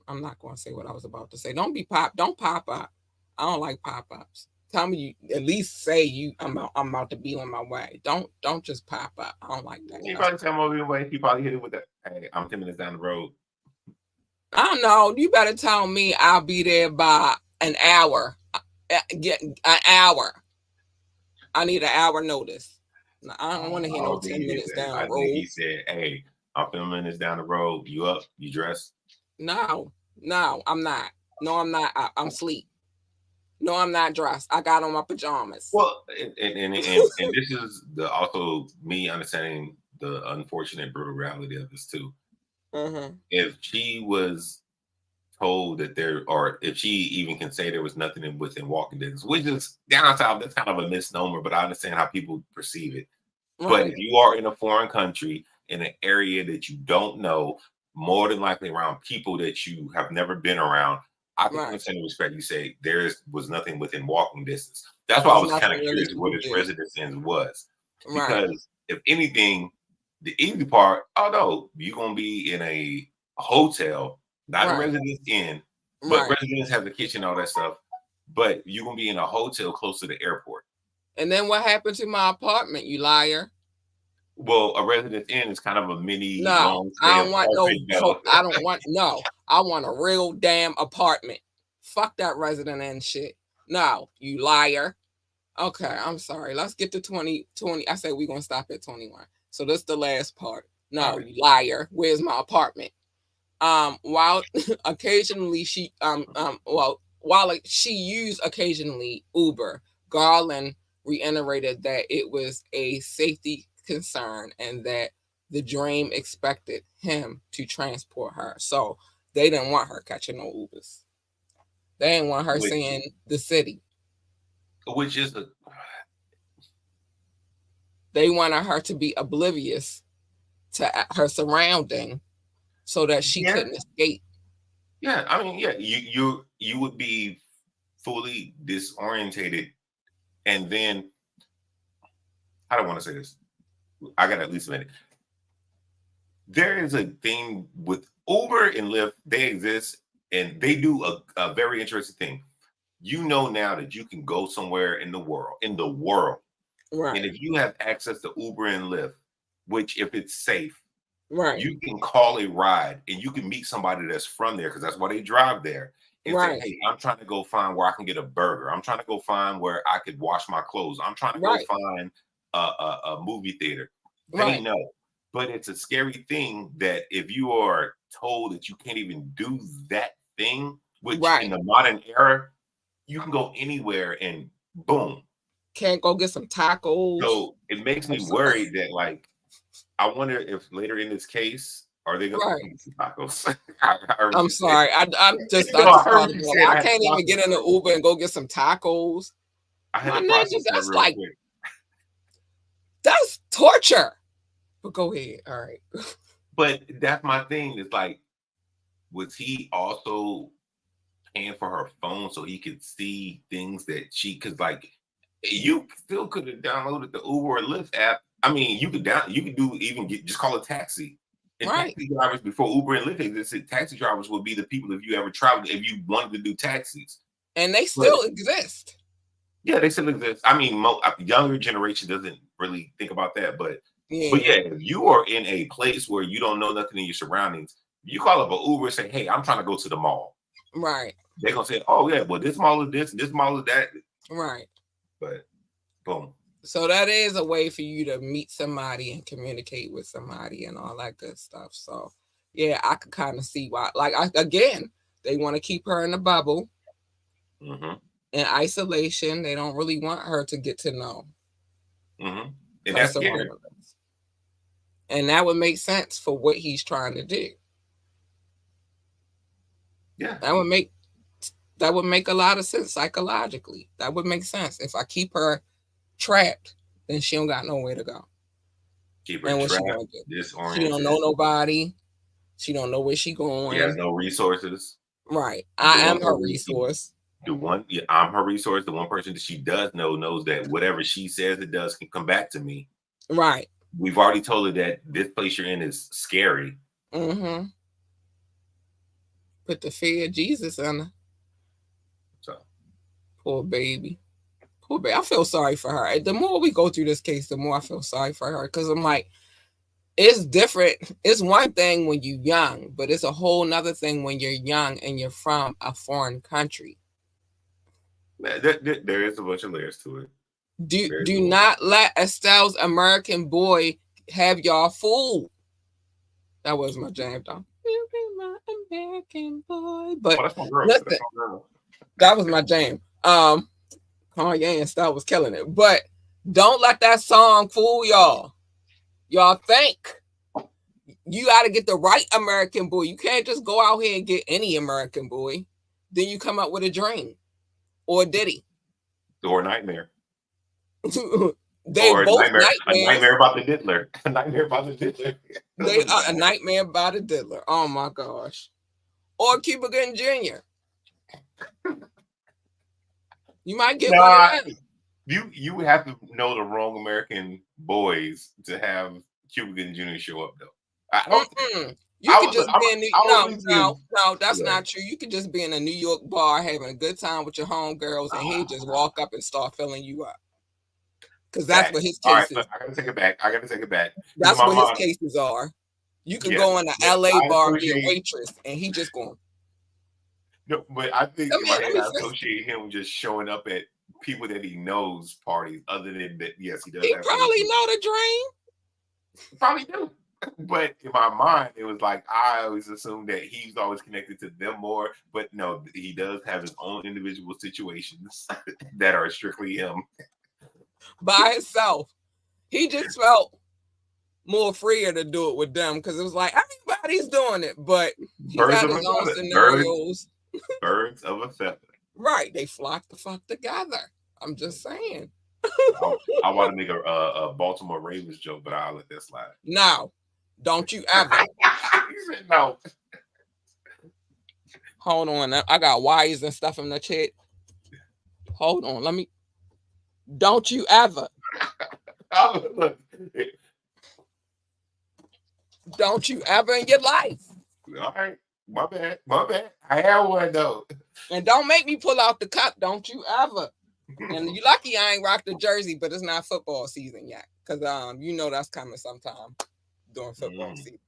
I'm not going to say what I was about to say. Don't pop up. I don't like pop-ups. Tell me you at least say I'm about to be on my way. Don't just pop up. I don't like that. You probably tell him over your way. He probably hit it with that. Hey, I'm 10 minutes down the road. I don't know. You better tell me I'll be there by an hour. Get an hour. I need an hour notice. I don't want to hear no 10 minutes down the road. He said, hey, I'm 10 minutes down the road. You up? You dressed? No, I'm not. No, I'm not. I'm asleep. No, I'm not dressed. I got on my pajamas. Well, and this is also me understanding the unfortunate brutal reality of this too. If she was told that or if she even can say there was nothing within walking distance, which is down south, that's kind of a misnomer, but I understand how people perceive it. Right. But if you are in a foreign country, in an area that you don't know, more than likely around people that you have never been around, I can understand the respect you say there was nothing within walking distance. That's why I was kind of curious what his residence in was. Because if anything, the easy part, oh no, you're gonna be in a hotel, not a residence inn, but residence has a kitchen, all that stuff. but you're gonna be in a hotel close to the airport. And then what happened to my apartment, you liar? Well, a Residence Inn is kind of a mini No, long I stay don't want apartment, though. I don't want I want a real damn apartment. Fuck that resident and shit. No, you liar. Okay, I'm sorry. Let's get to 2020. I said we're gonna stop at 21. So this is the last part. No, Right. you liar. Where's my apartment? While occasionally she while she used occasionally Uber, Garland reiterated that it was a safety concern and that the dream expected him to transport her. So they didn't want her catching no Ubers. They didn't want her seeing the city. Which is They wanted her to be oblivious to her surrounding so that she couldn't escape. Yeah, I mean, yeah, you would be fully disorientated, and then I don't want to say this. I got at least a minute. There is a thing with Uber and Lyft. They exist, and they do a very interesting thing. You know now that you can go somewhere in the world, Right. and if you have access to Uber and Lyft, which if it's safe, right, you can call a ride and you can meet somebody that's from there because that's why they drive there. And right, say, hey, I'm trying to go find where I can get a burger. I'm trying to go find where I could wash my clothes. I'm trying to go right, find a movie theater. They right, know. But it's a scary thing that if you are told that you can't even do that thing, which in right. the modern era, you can go anywhere and boom. Can't go get some tacos. So it makes me worried that, like, I wonder if later in this case, are they going Right. to eat some tacos? I'm sorry. I'm just No, I heard you say I I can't even get in the Uber and go get some tacos. I had My to process ninjas, that that's real like quick. that's torture. But go ahead. All right. But that's my thing. It's like, was he also paying for her phone so he could see things that she could, like, you still could have downloaded the Uber or Lyft app. I mean, you could do even just call a taxi. And Right. taxi drivers before Uber and Lyft existed, taxi drivers would be the people if you ever traveled, if you wanted to do taxis. And they still exist. Yeah, they still exist. I mean, younger generation doesn't really think about that, but yeah, if you are in a place where you don't know nothing in your surroundings, you call up an Uber and say, "Hey, I'm trying to go to the mall." Right. They're gonna say, "Oh yeah, well this mall is this mall is that." Right. But boom. So that is a way for you to meet somebody and communicate with somebody and all that good stuff. So yeah, I could kind of see why. Like again, they want to keep her in a bubble. Mm-hmm. In isolation. They don't really want her to get to know. Mm-hmm. And that's scary. And that would make sense for what he's trying to do. Yeah. That would make a lot of sense psychologically. That would make sense. If I keep her trapped, then she don't got nowhere to go. Keep her trapped, disoriented. She don't know nobody. She don't know where she going. She has no resources. Right. I am her resource. I'm her resource. The one person that she does know knows that whatever she says it does can come back to me. Right. We've already told her that this place you're in is scary. Mm-hmm. Put the fear of Jesus in her. So poor baby. Poor baby. I feel sorry for her. The more we go through this case, the more I feel sorry for her. Because I'm like, it's different. It's one thing when you're young, but it's a whole nother thing when you're young and you're from a foreign country. There is a bunch of layers to it. Do not let Estelle's American Boy have y'all fooled. That was my jam, though. You be my American boy. But that's my girl. Listen, that's my girl. That was my jam. Kanye and Style was killing it. But don't let that song fool y'all. Y'all think you got to get the right American Boy. You can't just go out here and get any American Boy. Then you come up with a dream or a ditty. Or a nightmare. They or both a nightmare about the diddler. A nightmare about the diddler. They are a nightmare about the diddler. Oh my gosh. Or Cuba Gooding Jr. You might get one of them. You have to know the wrong American boys to have Cuba Gooding Jr. show up though. You could just be in no, that's not true. You could just be in a New York bar having a good time with your homegirls, and he'll just walk up and start filling you up. Because that's what his case is. I gotta take it back. That's what his cases are. You can go in an LA bar and be a waitress, and he just going. No, but I think in my head I associate him just showing up at people that he knows parties. Other than that, yes, he does. He probably know the dream. Probably do. But in my mind, it was like I always assumed that he's always connected to them more. But no, he does have his own individual situations that are strictly him. By himself. He just felt more freer to do it with them because it was like everybody's doing it, but he got his own scenarios. Birds of a feather. Right. They flock the fuck together. I'm just saying. I want to make a Baltimore Ravens joke, but I'll let that slide. No. Don't you ever. He said no. Hold on. I got wires and stuff in the chat. Hold on. Let me. Don't you ever. Don't you ever in your life. All right. My bad. I have one though. And don't make me pull out the cup. Don't you ever. And you lucky I ain't rocked the jersey, but it's not football season yet. Because you know that's coming sometime during football season.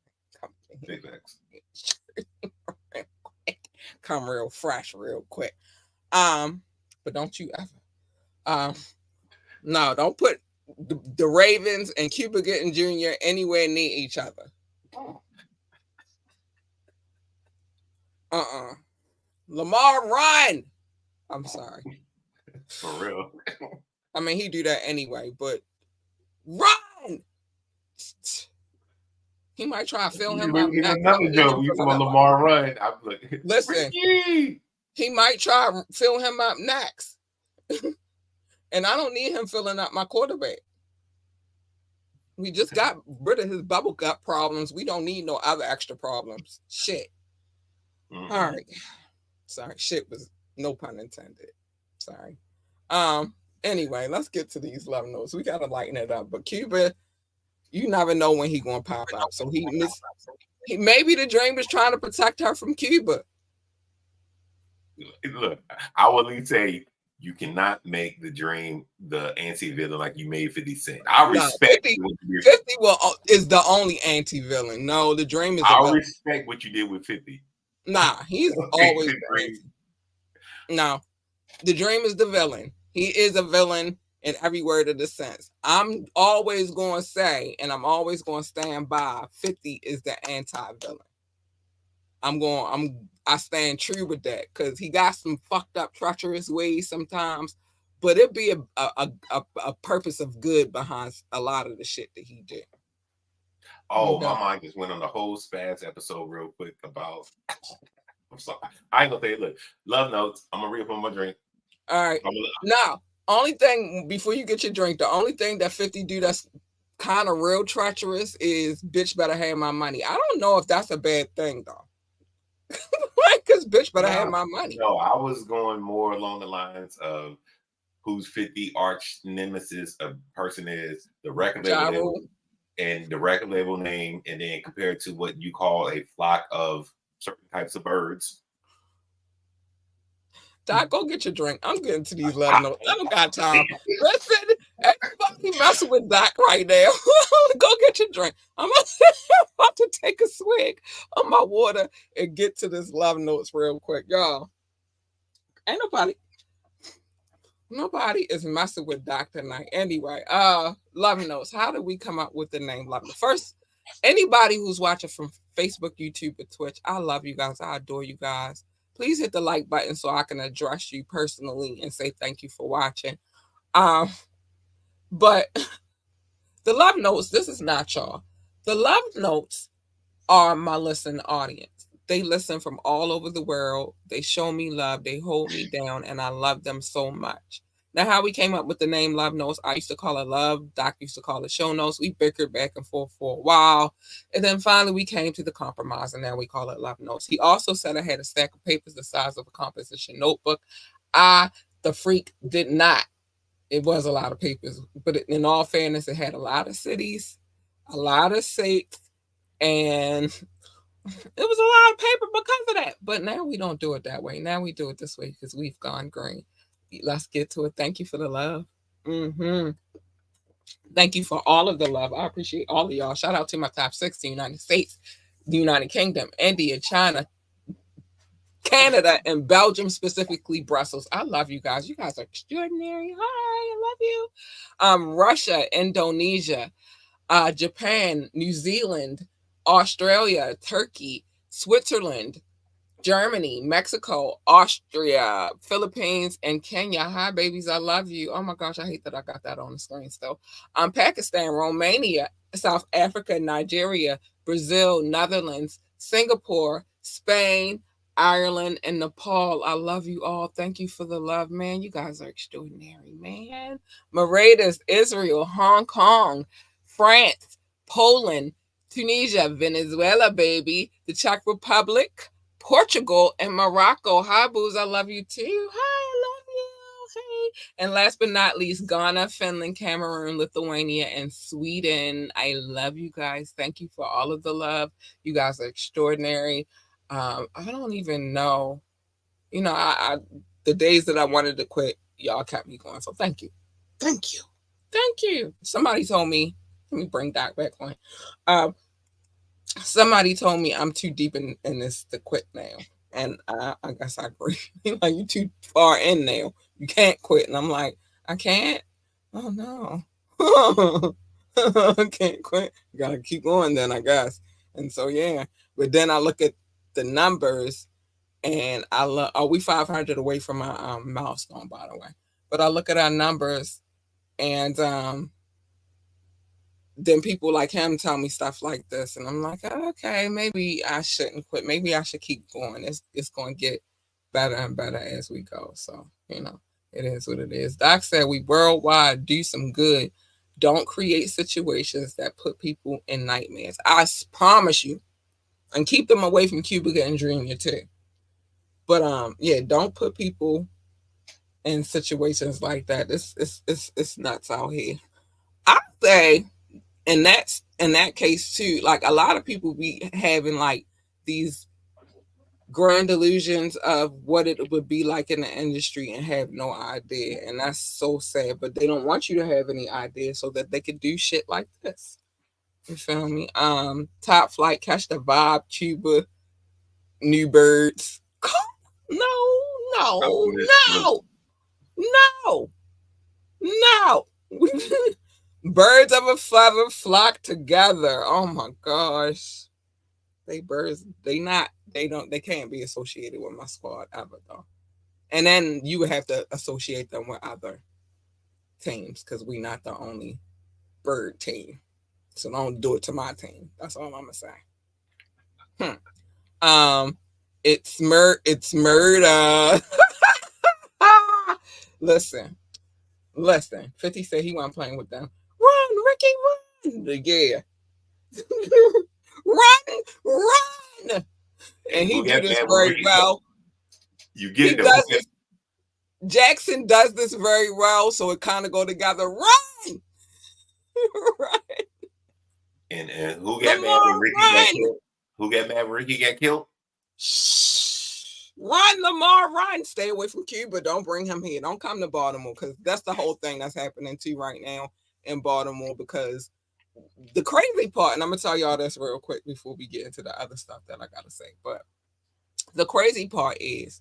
Come real fresh, real quick. But don't you ever. No, don't put the Ravens and Cuba Gooding Jr. anywhere near each other. Lamar, run! I'm sorry. For real. I mean, he do that anyway, but run! He might try to fill him up. Another joke. You come on Lamar run. I'm looking. Listen, he might try to fill him up next. And I don't need him filling up my quarterback. We just got rid of his bubble gut problems. We don't need no other extra problems. Shit. All right. Sorry. Shit was no pun intended. Sorry. Anyway, let's get to these love notes. We gotta lighten it up. But Cuba, you never know when he's gonna pop up. So maybe the dream was trying to protect her from Cuba. Look, I will at least say you cannot make the dream the anti-villain like you made 50 Cent. I respect 50 is the only anti-villain. No, the dream is. I respect what you did with 50. Nah, he's always no. The dream is the villain. He is a villain in every word of the sense. I'm always going to say, and I'm always going to stand by, 50 is the anti-villain. I stand true with that because he got some fucked up, treacherous ways sometimes, but it'd be a purpose of good behind a lot of the shit that he did. Oh, my mind just went on the whole Spaz episode real quick about. I'm sorry. I ain't gonna say it. Look, love notes. I'm gonna read from my drink. All right. Now, only thing before you get your drink, the only thing that 50 do that's kind of real treacherous is bitch better have my money. I don't know if that's a bad thing though. Because bitch better have my money. No, I was going more along the lines of who's 50 arch nemesis a person is, the record label and the record label name, and then compared to what you call a flock of certain types of birds. Doc, go get your drink. I'm getting to these love notes. I don't got time. Listen, everybody messing with Doc right now. Go get your drink. I'm about to take a swig of my water and get to this love notes real quick. Y'all, ain't nobody is messing with Doc tonight. Anyway, love notes. How did we come up with the name Love Notes? First, anybody who's watching from Facebook, YouTube, or Twitch, I love you guys. I adore you guys. Please hit the like button so I can address you personally and say thank you for watching. But the love notes, this is not y'all. The love notes are my listening audience. They listen from all over the world. They show me love. They hold me down, and I love them so much. Now, how we came up with the name Love Notes, I used to call it Love. Doc used to call it Show Notes. We bickered back and forth for a while. And then finally we came to the compromise, and now we call it Love Notes. He also said I had a stack of papers the size of a composition notebook. I, the freak, did not. It was a lot of papers. But in all fairness, it had a lot of cities, a lot of states, And it was a lot of paper because of that. But now we don't do it that way. Now we do it this way because we've gone green. Let's get to it. Thank you for the love. Thank you for all of the love. I appreciate all of y'all. Shout out to my top 6, the United States, the United Kingdom, India, China, Canada, and Belgium, specifically Brussels. I love you guys. You guys are extraordinary. Hi, I love you. Russia, Indonesia, Japan, New Zealand, Australia, Turkey, Switzerland, Germany, Mexico, Austria, Philippines, and Kenya. Hi, babies. I love you. Oh my gosh, I hate that I got that on the screen still. Pakistan, Romania, South Africa, Nigeria, Brazil, Netherlands, Singapore, Spain, Ireland, and Nepal. I love you all. Thank you for the love, man. You guys are extraordinary, man. Mauritius, Israel, Hong Kong, France, Poland, Tunisia, Venezuela, baby, the Czech Republic, Portugal, and Morocco. Hi, Booze. I love you too. Hi, I love you. Hey. And last but not least, Ghana, Finland, Cameroon, Lithuania, and Sweden. I love you guys. Thank you for all of the love. You guys are extraordinary. I don't even know. You know, I the days that I wanted to quit, y'all kept me going. So thank you. Thank you. Thank you. Somebody told me, let me bring Doc back on. Somebody told me I'm too deep in this to quit now. And I guess I agree. Like, you're too far in now. You can't quit. And I'm like, I can't? Oh, no. I can't quit. You got to keep going then, I guess. And so, yeah. But then I look at the numbers, and are we 500 away from our milestone, by the way? But I look at our numbers, and then people like him tell me stuff like this, and I'm like, okay, maybe I shouldn't quit. Maybe I should keep going. It's going to get better and better as we go. So, you know, it is what it is. Doc said, we worldwide, do some good. Don't create situations that put people in nightmares. I promise you. And keep them away from Cuba and Junior too. But yeah, don't put people in situations like that. It's nuts out here. I say, and that's in that case too, like, a lot of people be having like these grand illusions of what it would be like in the industry and have no idea. And that's so sad. But they don't want you to have any idea so that they can do shit like this. You feel me? Top Flight, Catch the Vibe, Cuba, New Birds. No. Birds of a feather flock together. Oh my gosh. They can't be associated with my squad ever though. And then you would have to associate them with other teams because we're not the only bird team. So don't do it to my team. That's all I'm gonna say. It's murder. Listen. 50 said he wasn't playing with them. Run, Ricky, run. Yeah. Run. And he do this very well. You get it. Jackson does this very well, so it kind of go together. Run. Right. And who got mad when Ricky got killed? Who got mad when Ricky got killed? Run, Lamar, run. Stay away from Cuba. Don't bring him here. Don't come to Baltimore, because that's the whole thing that's happening too right now in Baltimore. Because the crazy part, and I'm going to tell y'all this real quick before we get into the other stuff that I got to say, but the crazy part is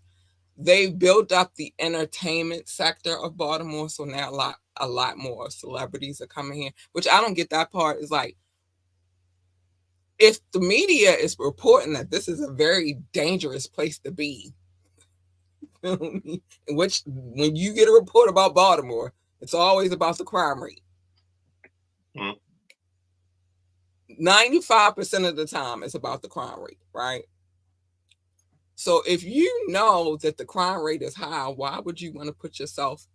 they built up the entertainment sector of Baltimore, so now a lot more celebrities are coming here, which I don't get that part. Is like, if the media is reporting that this is a very dangerous place to be, which when you get a report about Baltimore, it's always about the crime rate. 95% of the time, it's about the crime rate, right? So if you know that the crime rate is high, why would you want to put yourself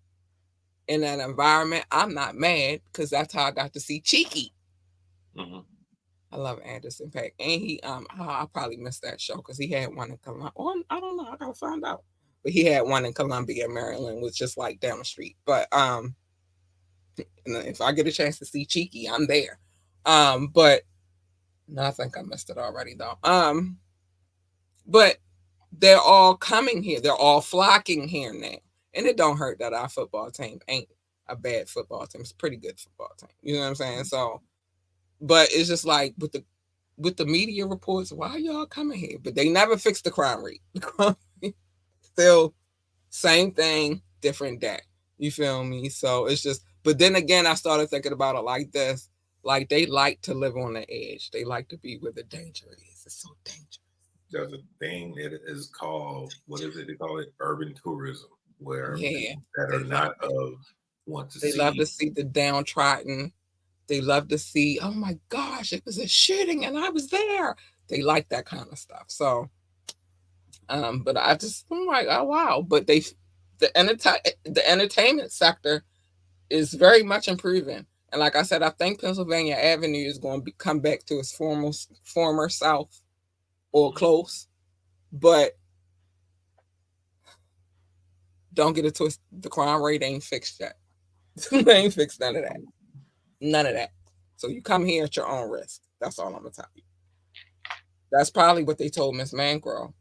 in that environment? I'm not mad, because that's how I got to see Cheeky. I love Anderson .Paak. And he, I probably missed that show because he had one in Columbia. Oh, I don't know. I gotta find out. But he had one in Columbia, Maryland, was just like down the street. But if I get a chance to see Cheeky, I'm there. But No, I think I missed it already though. But they're all coming here. They're all flocking here now. And it don't hurt that our football team ain't a bad football team. It's a pretty good football team. You know what I'm saying? So, but it's just like with the media reports, why y'all coming here? But they never fixed the crime rate. The crime rate still same thing, different day. You feel me? So it's just, but then again, I started thinking about it like this. Like they like to live on the edge. They like to be where the danger is. It's so dangerous. There's a thing that is called, what is it? They call it urban tourism, where people that are not of want to see. They love to see the downtrodden. They love to see, oh my gosh, it was a shooting and I was there. They like that kind of stuff. So, but I'm like, oh wow. But the entertainment sector is very much improving. And like I said, I think Pennsylvania Avenue is going to come back to its former South or close. But don't get it twisted. The crime rate ain't fixed yet. They ain't fixed none of that. None of that. So you come here at your own risk. That's all I'm going to tell you. That's probably what they told Miss Mangrove.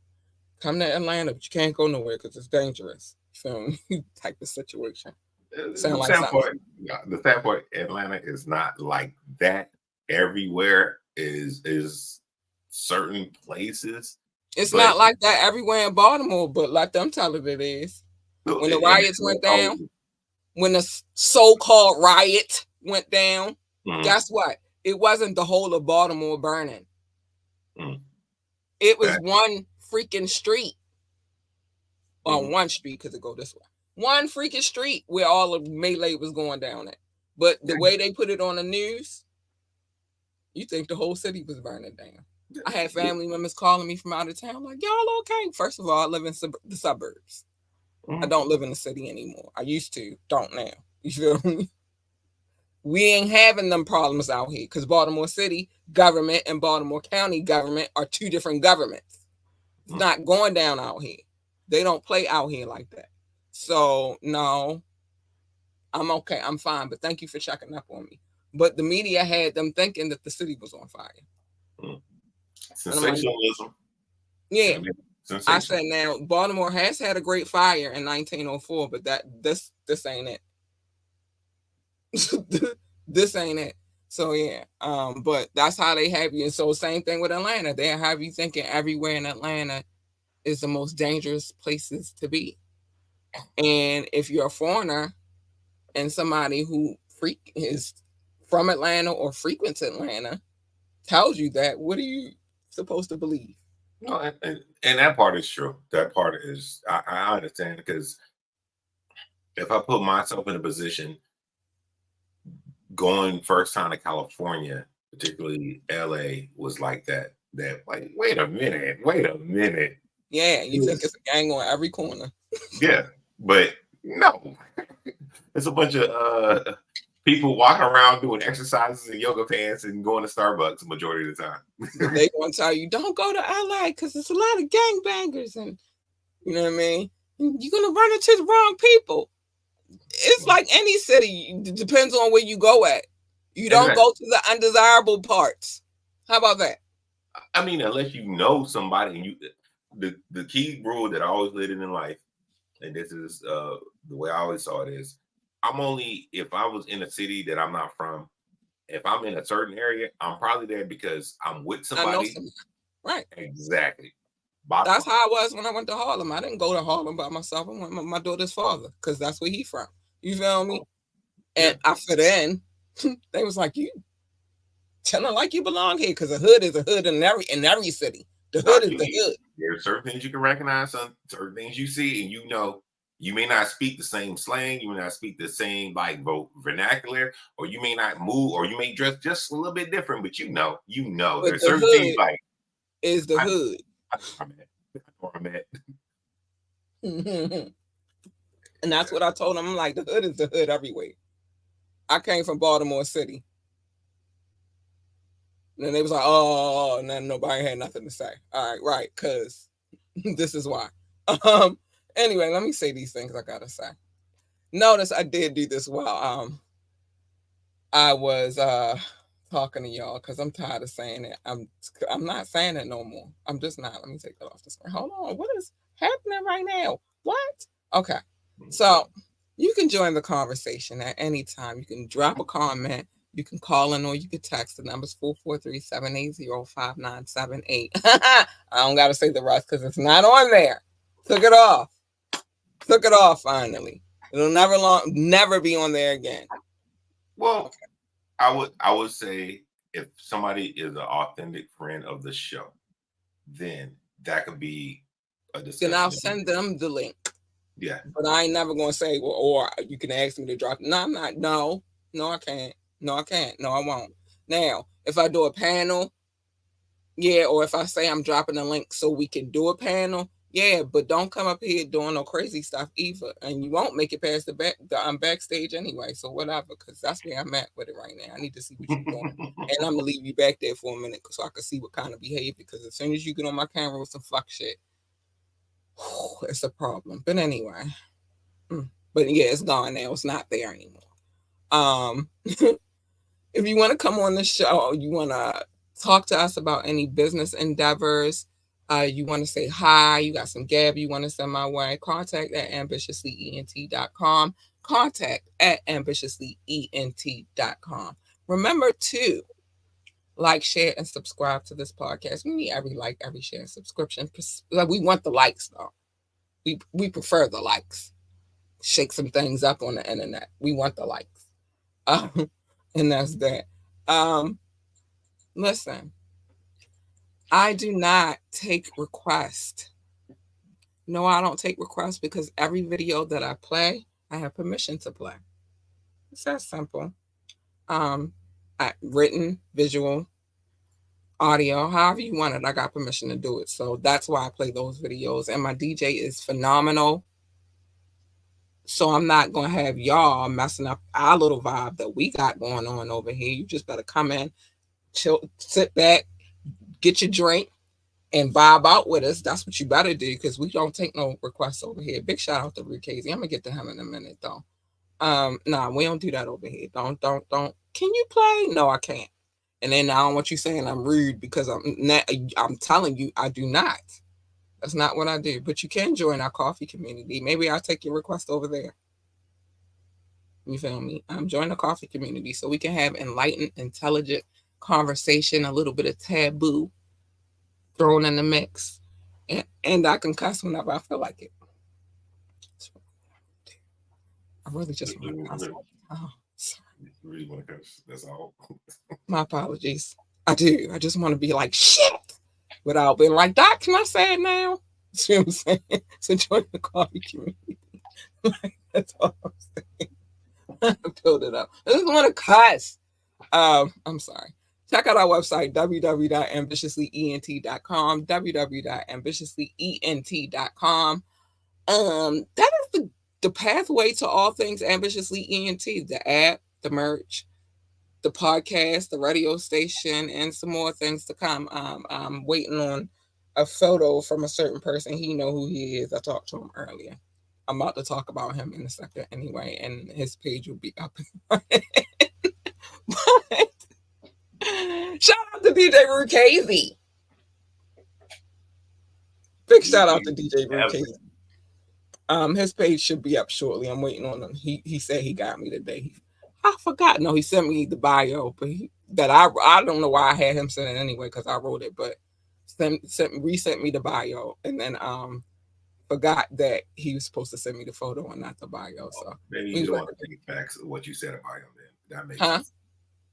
Come to Atlanta, but you can't go nowhere because it's dangerous. Film type of situation. The sad part, Atlanta is not like that. Everywhere is certain places. It's not like that everywhere in Baltimore, but let them tell it is. When the riots went down, when the so-called riot went down, guess what? It wasn't the whole of Baltimore burning. It was one freaking street. On one street, because it go this way. One freaking street where all of melee was going down at. But the way they put it on the news, you think the whole city was burning down. I had family members calling me from out of town, like, y'all okay? First of all, I live in the suburbs. I don't live in the city anymore. I used to, don't now. You feel me? We ain't having them problems out here because Baltimore City government and Baltimore County government are two different governments. It's not going down out here. They don't play out here like that. So, no, I'm okay. I'm fine. But thank you for checking up on me. But the media had them thinking that the city was on fire. Sensationalism. Like, yeah. I said, now, Baltimore has had a great fire in 1904, but this ain't it. This ain't it. So, yeah. But that's how they have you. And so, same thing with Atlanta. They have you thinking everywhere in Atlanta is the most dangerous places to be. And if you're a foreigner and somebody who is from Atlanta or frequents Atlanta tells you that, what are you supposed to believe? No, and that part is true. That part is, I understand, because if I put myself in a position going first time to California, particularly LA, was like that like, wait a minute. Yeah, you think it's a gang on every corner. Yeah, but no. It's a bunch of people walking around doing exercises in yoga pants and going to Starbucks the majority of the time. They gonna tell you, don't go to LA because there's a lot of gangbangers, and you know what I mean? You're gonna run into the wrong people. It's like any city. It depends on where you go at. You don't go to the undesirable parts. How about that? I mean, unless you know somebody, and the key rule that I always lived in life, and this is the way I always saw it is, I'm only, if I was in a city that I'm not from, if I'm in a certain area, I'm probably there because I'm with somebody. I know somebody. Right. Exactly. That's how I was when I went to Harlem. I didn't go to Harlem by myself. I went with my daughter's father because that's where he from. You feel me? And I fit in. They was like, you telling like you belong here because the hood is a hood in every city. The hood is the hood. There are certain things you can recognize, certain things you see, and you know. You may not speak the same slang, you may not speak the same like vernacular, or you may not move, or you may dress just a little bit different, but you know. But there's certain things like is the hood. I'm at. And that's what I told them. I'm like, the hood is the hood everywhere. I came from Baltimore City. And then they was like, oh, and then nobody had nothing to say. All right, because this is why. Anyway, let me say these things I gotta say. Notice I did do this while I was talking to y'all because I'm tired of saying it. I'm not saying it no more. I'm just not. Let me take that off the screen. Hold on. What is happening right now? What? Okay. So you can join the conversation at any time. You can drop a comment. You can call in or you can text. The number's 443-780-5978. I don't got to say the rest because it's not on there. Took it off. Took it off finally. It'll never be on there again. Well, okay. I would say if somebody is an authentic friend of the show, then that could be a discussion. Then I'll send them the link. Yeah. But I ain't never gonna say, well, or you can ask me to drop. No, I'm not. No, I can't. No, I can't. No, I won't. Now, if I do a panel, yeah, or if I say I'm dropping a link so we can do a panel, yeah, but don't come up here doing no crazy stuff either. And you won't make it past I'm backstage anyway. So whatever, because that's where I'm at with it right now. I need to see what you're doing. And I'm gonna leave you back there for a minute so I can see what kind of behavior. Because as soon as you get on my camera with some fuck shit, it's a problem. But anyway. But yeah, it's gone now. It's not there anymore. If you want to come on the show, you want to talk to us about any business endeavors, you want to say hi, you got some gab you want to send my way, contact at ambitiouslyent.com. Contact at ambitiouslyent.com. Remember to like, share, and subscribe to this podcast. We need every like, every share, and subscription. We want the likes, though. We prefer the likes. Shake some things up on the internet. We want the likes. And that's that. Listen, I do not take requests. No, I don't take requests because every video that I play, I have permission to play. It's that simple. Written, visual, audio, however you want it, I got permission to do it. So that's why I play those videos. And my DJ is phenomenal. So I'm not going to have y'all messing up our little vibe that we got going on over here. You just better come in, chill, sit back, get your drink, and vibe out with us. That's what you better do because we don't take no requests over here. Big shout out to Rukazy. I'm going to get to him in a minute, though. Nah, we don't do that over here. Don't. Can you play? No, I can't. And then I don't want you saying I'm rude because I'm telling you I do not. That's not what I do. But you can join our coffee community. Maybe I'll take your request over there. You feel me? Join the coffee community so we can have enlightened, intelligent conversation, a little bit of taboo thrown in the mix. And I can cuss whenever I feel like it. I really just want to cuss. Oh, sorry. You really want to cuss? That's all. My apologies. I do. I just want to be like, shit. Without being like, Doc, can I say it now? See what I'm saying? So join the coffee community. That's all I'm saying. I filled it up. I just want to cuss. I'm sorry. Check out our website, www.ambitiouslyent.com, www.ambitiouslyent.com. That is the pathway to all things Ambitiously ENT, the app, the merch, the podcast, the radio station, and some more things to come. I'm waiting on a photo from a certain person. He know who he is. I talked to him earlier. I'm about to talk about him in a second anyway, and his page will be up. But shout out to DJ Rukazy. Big shout out to DJ Rukazy. His page should be up shortly. I'm waiting on him. He said he got me today. I forgot. No, he sent me the bio, but I don't know why I had him send it anyway because I wrote it, but resent me the bio, and then forgot that he was supposed to send me the photo and not the bio. So maybe he just want to check the facts of what you said about him. Then that makes sense.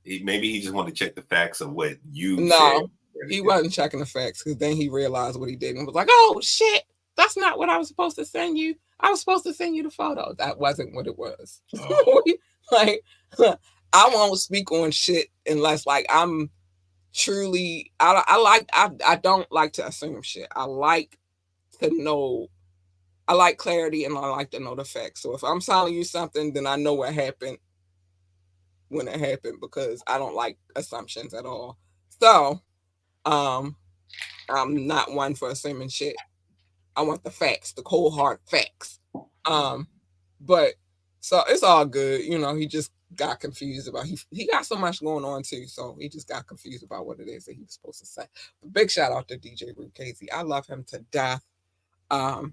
Maybe he just wanted to check the facts of what you said. He wasn't checking the facts because then he realized what he did and was like, "Oh shit, that's not what I was supposed to send you. I was supposed to send you the photo. That wasn't what it was." Oh. Like, I won't speak on shit unless like I'm truly. I don't like to assume shit. I like to know. I like clarity and I like to know the facts. So if I'm telling you something, then I know what happened when it happened because I don't like assumptions at all. So, I'm not one for assuming shit. I want the facts, the cold hard facts. But so it's all good. You know, he just got confused about. He got so much going on too, so he just got confused about what it is that he was supposed to say. But big shout out to DJ Casey. I love him to death. Man,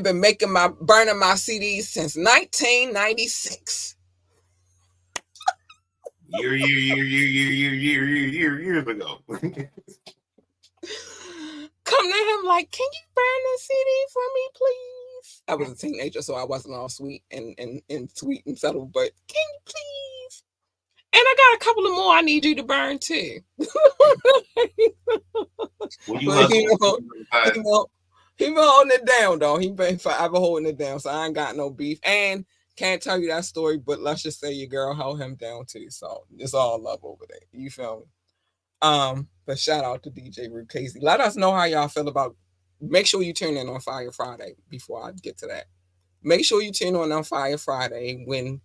been burning my CDs since 1996. Years ago. Come to him like, can you burn this CD for me, please? I was a teenager, so I wasn't all sweet and sweet and settled, but can you please? And I got a couple of more I need you to burn too. When you hustle, he been holding it down, though. He been forever holding it down, so I ain't got no beef. And can't tell you that story, but let's just say your girl held him down too. So it's all love over there. You feel me? But shout out to DJ Casey. Let us know how y'all feel about. Make sure you tune in on Fire Friday before I get to that. Make sure you tune on Fire Friday when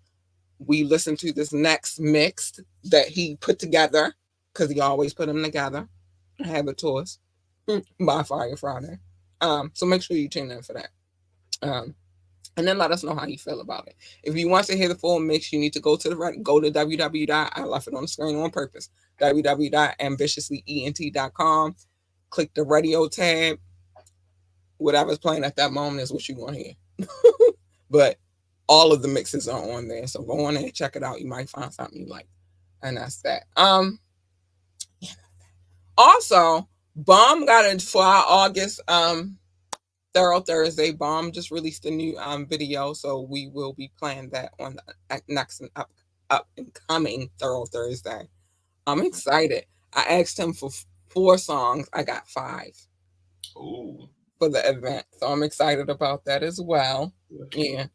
we listen to this next mix that he put together, because he always put them together. I have it to us by Fire Friday. So make sure you tune in for that. And then let us know how you feel about it. If you want to hear the full mix, you need to go to www. I left it on the screen on purpose. www.ambitiouslyent.com. Click the radio tab. Whatever's playing at that moment is what you're going to hear. But all of the mixes are on there. So go on there and check it out. You might find something you like. And that's that. Also, Bomb got it for our August Thorough Thursday. Bomb just released a new video, so we will be playing that on the next and up and coming Thorough Thursday. I'm excited. I asked him for 4 songs. I got 5. Ooh. For the event, so I'm excited about that as well. Yeah.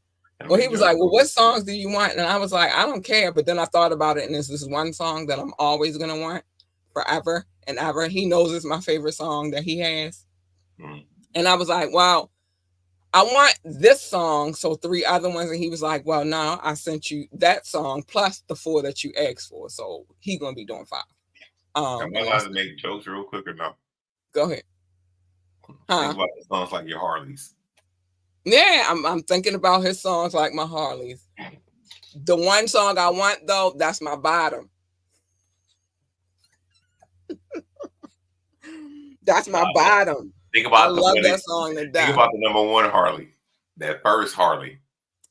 Well, he was like, "Well, what songs do you want?" And I was like, "I don't care." But then I thought about it, and there's this one song that I'm always gonna want forever and ever. He knows it's my favorite song that he has. And I was like, "Well, I want this song, so 3 other ones." And he was like, "Well, no, I sent you that song plus the 4 that you asked for, so he's gonna be doing 5." Am I allowed to make jokes real quick or no? Go ahead. Think about the songs like your Harleys. Yeah, I'm thinking about his songs like my Harleys. The one song I want, though, that's my bottom. That's my bottom. Think about I love that song to death. Think about the number 1 Harley. That first Harley.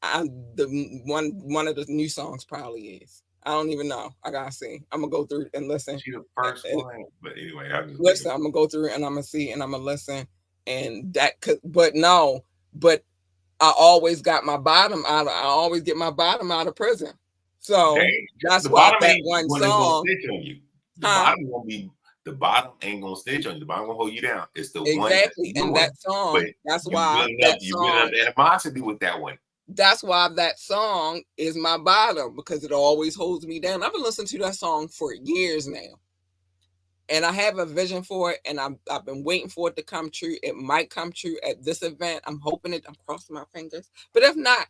The one of the new songs probably is. I don't even know. I gotta see. I'm gonna go through and listen. She's the first one. But anyway, I'm gonna go through and I'm gonna see and I'm gonna listen. And that could, but I always got my bottom out. I always get my bottom out of prison. So that's why that one song. The bottom ain't gonna stitch on you. The bottom gonna hold you down. It's the one exactly, and that song. That's why that song. You build animosity with that one. That's why that song is my bottom, because it always holds me down. I've been listening to that song for years now. And I have a vision for it, and I've been waiting for it to come true. It might come true at this event. I'm hoping it. I'm crossing my fingers. But if not,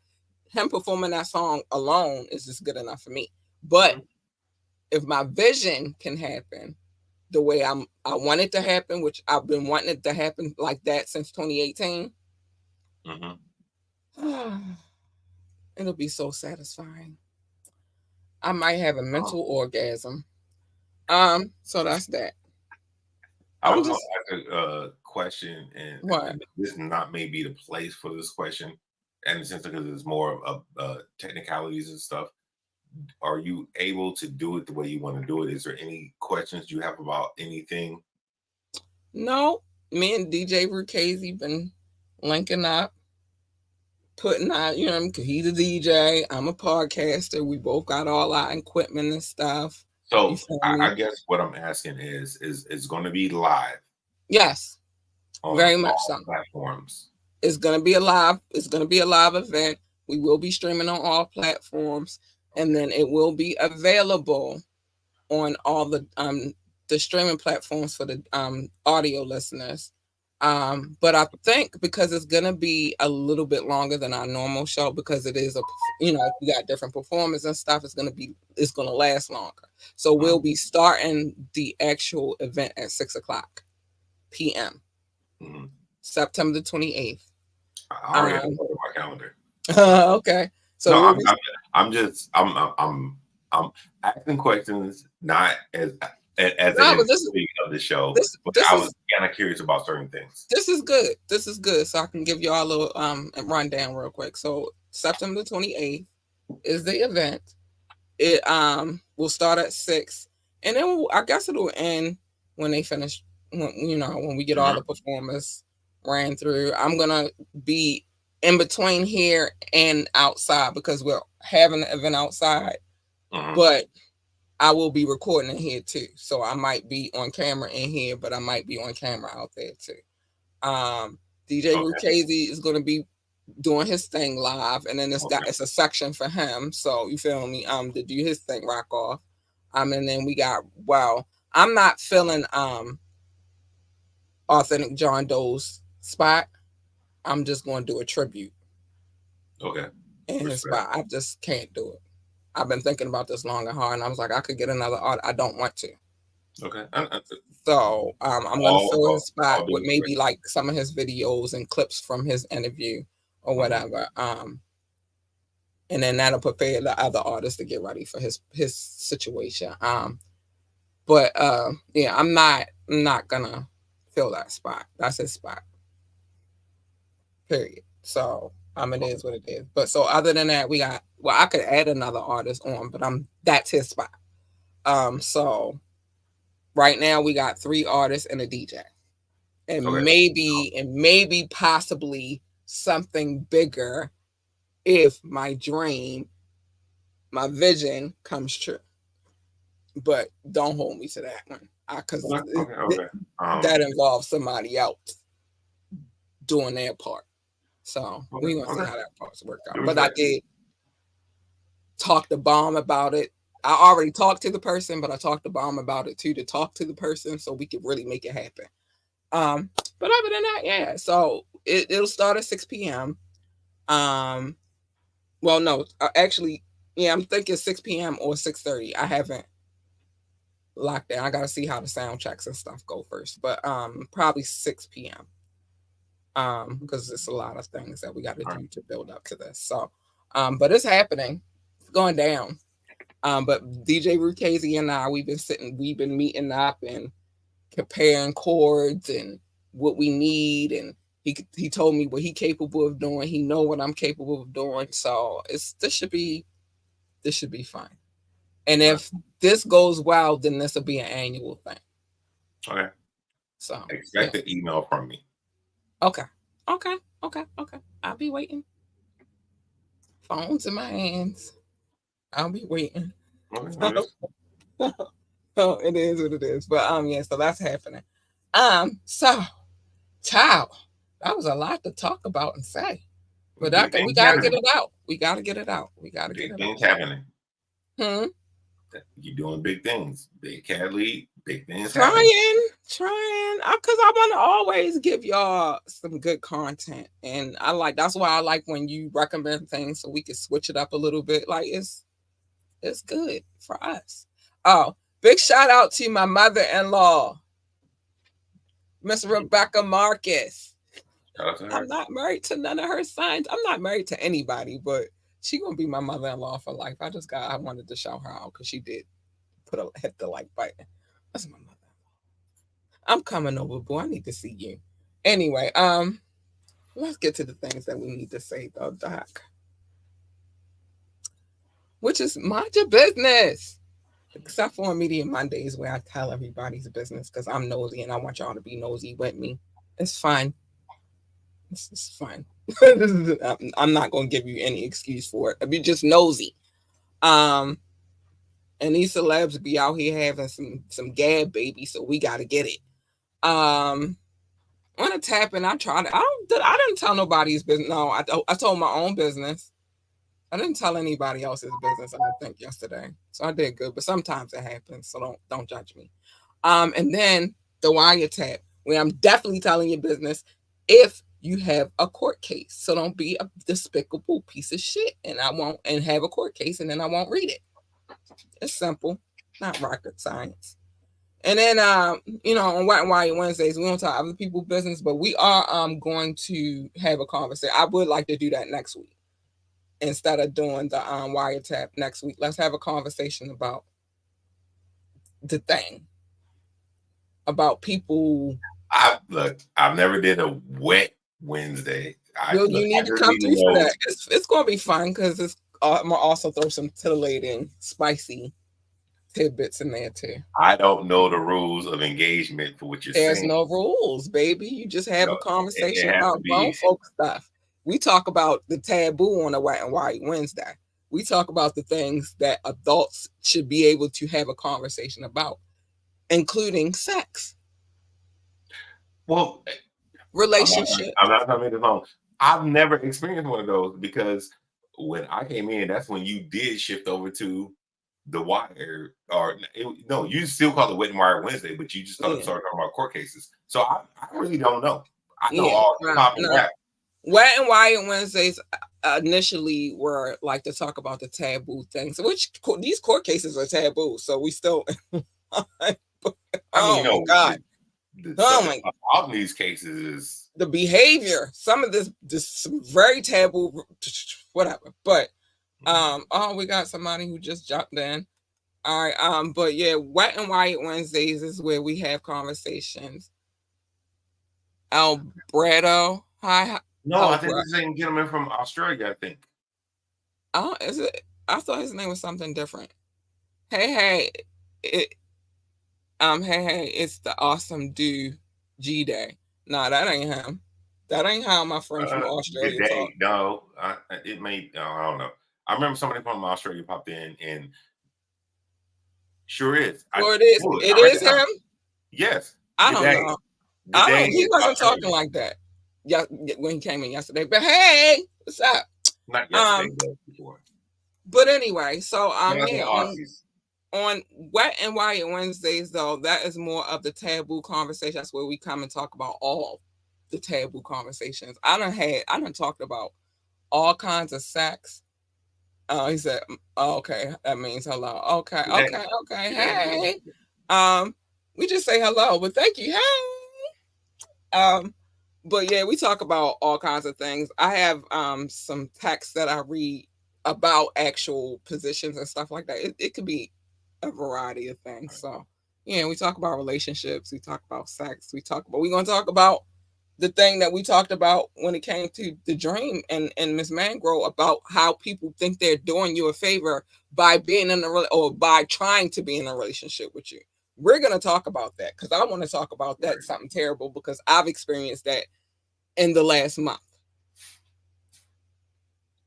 him performing that song alone is just good enough for me. But if my vision can happen the way I want it to happen, which I've been wanting it to happen like that since 2018, it'll be so satisfying. I might have a mental orgasm. So that's that. I was going to ask a question, and this not may be the place for this question, and in the sense because it's more of technicalities and stuff. Are you able to do it the way you want to do it? Is there any questions you have about anything? No, me and DJ Casey been linking up, putting out, because he's a DJ, I'm a podcaster. We both got all our equipment and stuff. So I guess what I'm asking is it's going to be live. Yes, very much so. Platforms. It's going to be a live. It's going to be a live event. We will be streaming on all platforms, and then it will be available on all the streaming platforms for the audio listeners. But I think because it's going to be a little bit longer than our normal show, because it is we got different performers and stuff, it's going to last longer. So we'll be starting the actual event at 6:00 p.m. September the 28th. I already have it on my calendar. Okay. So I'm asking questions not as an employee of the show, but I was kind of curious about certain things. This is good. This is good. So I can give y'all a little rundown real quick. So September 28th is the event. It will start at 6, and then I guess it'll end when they finish. When we get all the performers ran through. I'm gonna be in between here and outside because we're having the event outside, but I will be recording in here too. So I might be on camera in here, but I might be on camera out there too. DJ Rukazy is gonna be doing his thing live, and then it's a section for him. So you feel me? To do his thing, rock off. And then we got I'm not feeling Authentic John Doe's spot. I'm just going to do a tribute. Okay. In his spot, I just can't do it. I've been thinking about this long and hard, and I was like, I could get another art. I don't want to. Okay. So I'm going to fill his spot with maybe like some of his videos and clips from his interview or whatever. And then that'll prepare the other artists to get ready for his situation. But yeah, I'm not gonna fill that spot. That's his spot. Period. So it is what it is. But so other than that, we got I could add another artist on, but that's his spot. So right now we got 3 artists and a DJ. And maybe possibly something bigger if my vision comes true. But don't hold me to that one because that involves somebody else doing their part. So we're going to see how that part's work out. But I did talk to Bomb about it. I already talked to the person, but I talked to Bomb about it too, to talk to the person so we could really make it happen. But other than that, yeah. So it'll start at 6 p.m. Well, no, actually, yeah, I'm thinking 6 p.m. or 6:30. I haven't locked down. I got to see how the sound checks and stuff go first, but probably 6 p.m. Because it's a lot of things that we got to do to build up to this. So, but it's happening. It's going down. But DJ Rukazy and I, we've been meeting up and comparing chords and what we need, and he told me what he's capable of doing. He know what I'm capable of doing. So this should be fun. And if this goes well, then this will be an annual thing. Okay. So expect an email from me. Okay. I'll be waiting. Phones in my hands. I'll be waiting. Okay. So it is what it is. But yeah, so that's happening. So child, that was a lot to talk about and say. But we gotta get it out. We gotta get it out. Big things happening. Hmm. You're doing big things. Big cat lead, big things trying, happening. because I want to always give y'all some good content, and that's why I like when you recommend things so we can switch it up a little bit. Like it's good for us. Oh, big shout out to my mother-in-law, Miss Rebecca Marcus. I'm not married to none of her sons. I'm not married to anybody, but she gonna be my mother-in-law for life. I wanted to shout her out because she did hit the like button. That's my mother-in-law. I'm coming over, boy. I need to see you. Anyway, let's get to the things that we need to say though, Doc. Which is mind your business. Except for on Media Mondays where I tell everybody's business because I'm nosy and I want y'all to be nosy with me. It's fine. It's fine. I'm not going to give you any excuse for it. If you're just nosy. And these celebs be out here having some gab baby, so we got to get it. On a tap in, I didn't tell nobody's business. No, I told my own business. I didn't tell anybody else's business, I don't think, yesterday. So I did good, but sometimes it happens, so don't judge me. And then the wiretap, where I'm definitely telling your business if you have a court case. So don't be a despicable piece of shit, and have a court case, and then I won't read it. It's simple, not rocket science. And then on White and White Wednesdays, we don't tell other people business, but we are going to have a conversation. I would like to do that next week. instead of doing the wiretap next week. Let's have a conversation about the thing, about people. I've never did a wet Wednesday. You need to come through for that. It's going to be fun because I'm going to also throw some titillating, spicy tidbits in there too. I don't know the rules of engagement for what you're saying. There's no rules, baby. You just have a conversation about grown folk stuff. We talk about the taboo on a White and White Wednesday. We talk about the things that adults should be able to have a conversation about, including sex. Well, relationship. I'm not coming to the phone. I've never experienced one of those because when I came in, that's when you did shift over to the wire, or no, you still call it Wet and Wire Wednesday, but you just started talking about court cases. So I really don't know. I know all pop and rap. Wet and Wire Wednesdays initially were like to talk about the taboo things, which these court cases are taboo. So we still. My God. All of these cases is the behavior. Some of this very taboo, whatever. But we got somebody who just jumped in. All right. But yeah, Wet and White Wednesdays is where we have conversations. Alberto, hi. No, I think this is a gentleman from Australia. I think. Oh, is it? I thought his name was something different. Hey, it's the awesome dude G Day. Nah, that ain't him. That ain't how my friend from Australia talk. No, it may. I don't know. I remember somebody from Australia popped in, and sure is. It is. It is him. Yes. I don't know. He wasn't talking like that. Yeah, when he came in yesterday. But hey, what's up? Not yesterday, but before. But anyway, so on Wet and White Wednesdays, though, that is more of the taboo conversation. That's where we come and talk about all the taboo conversations. I done talked about all kinds of sex. He said, okay, that means hello. Okay. Hey. We just say hello, but thank you. Hey. But yeah, we talk about all kinds of things. I have some texts that I read about actual positions and stuff like that. It could be a variety of things. So yeah, we talk about relationships, we talk about sex, we're going to talk about the thing that we talked about when it came to the dream and Miss Mangrove about how people think they're doing you a favor by being or by trying to be in a relationship with you. We're going to talk about that because I want to talk about that, something terrible, because I've experienced that in the last month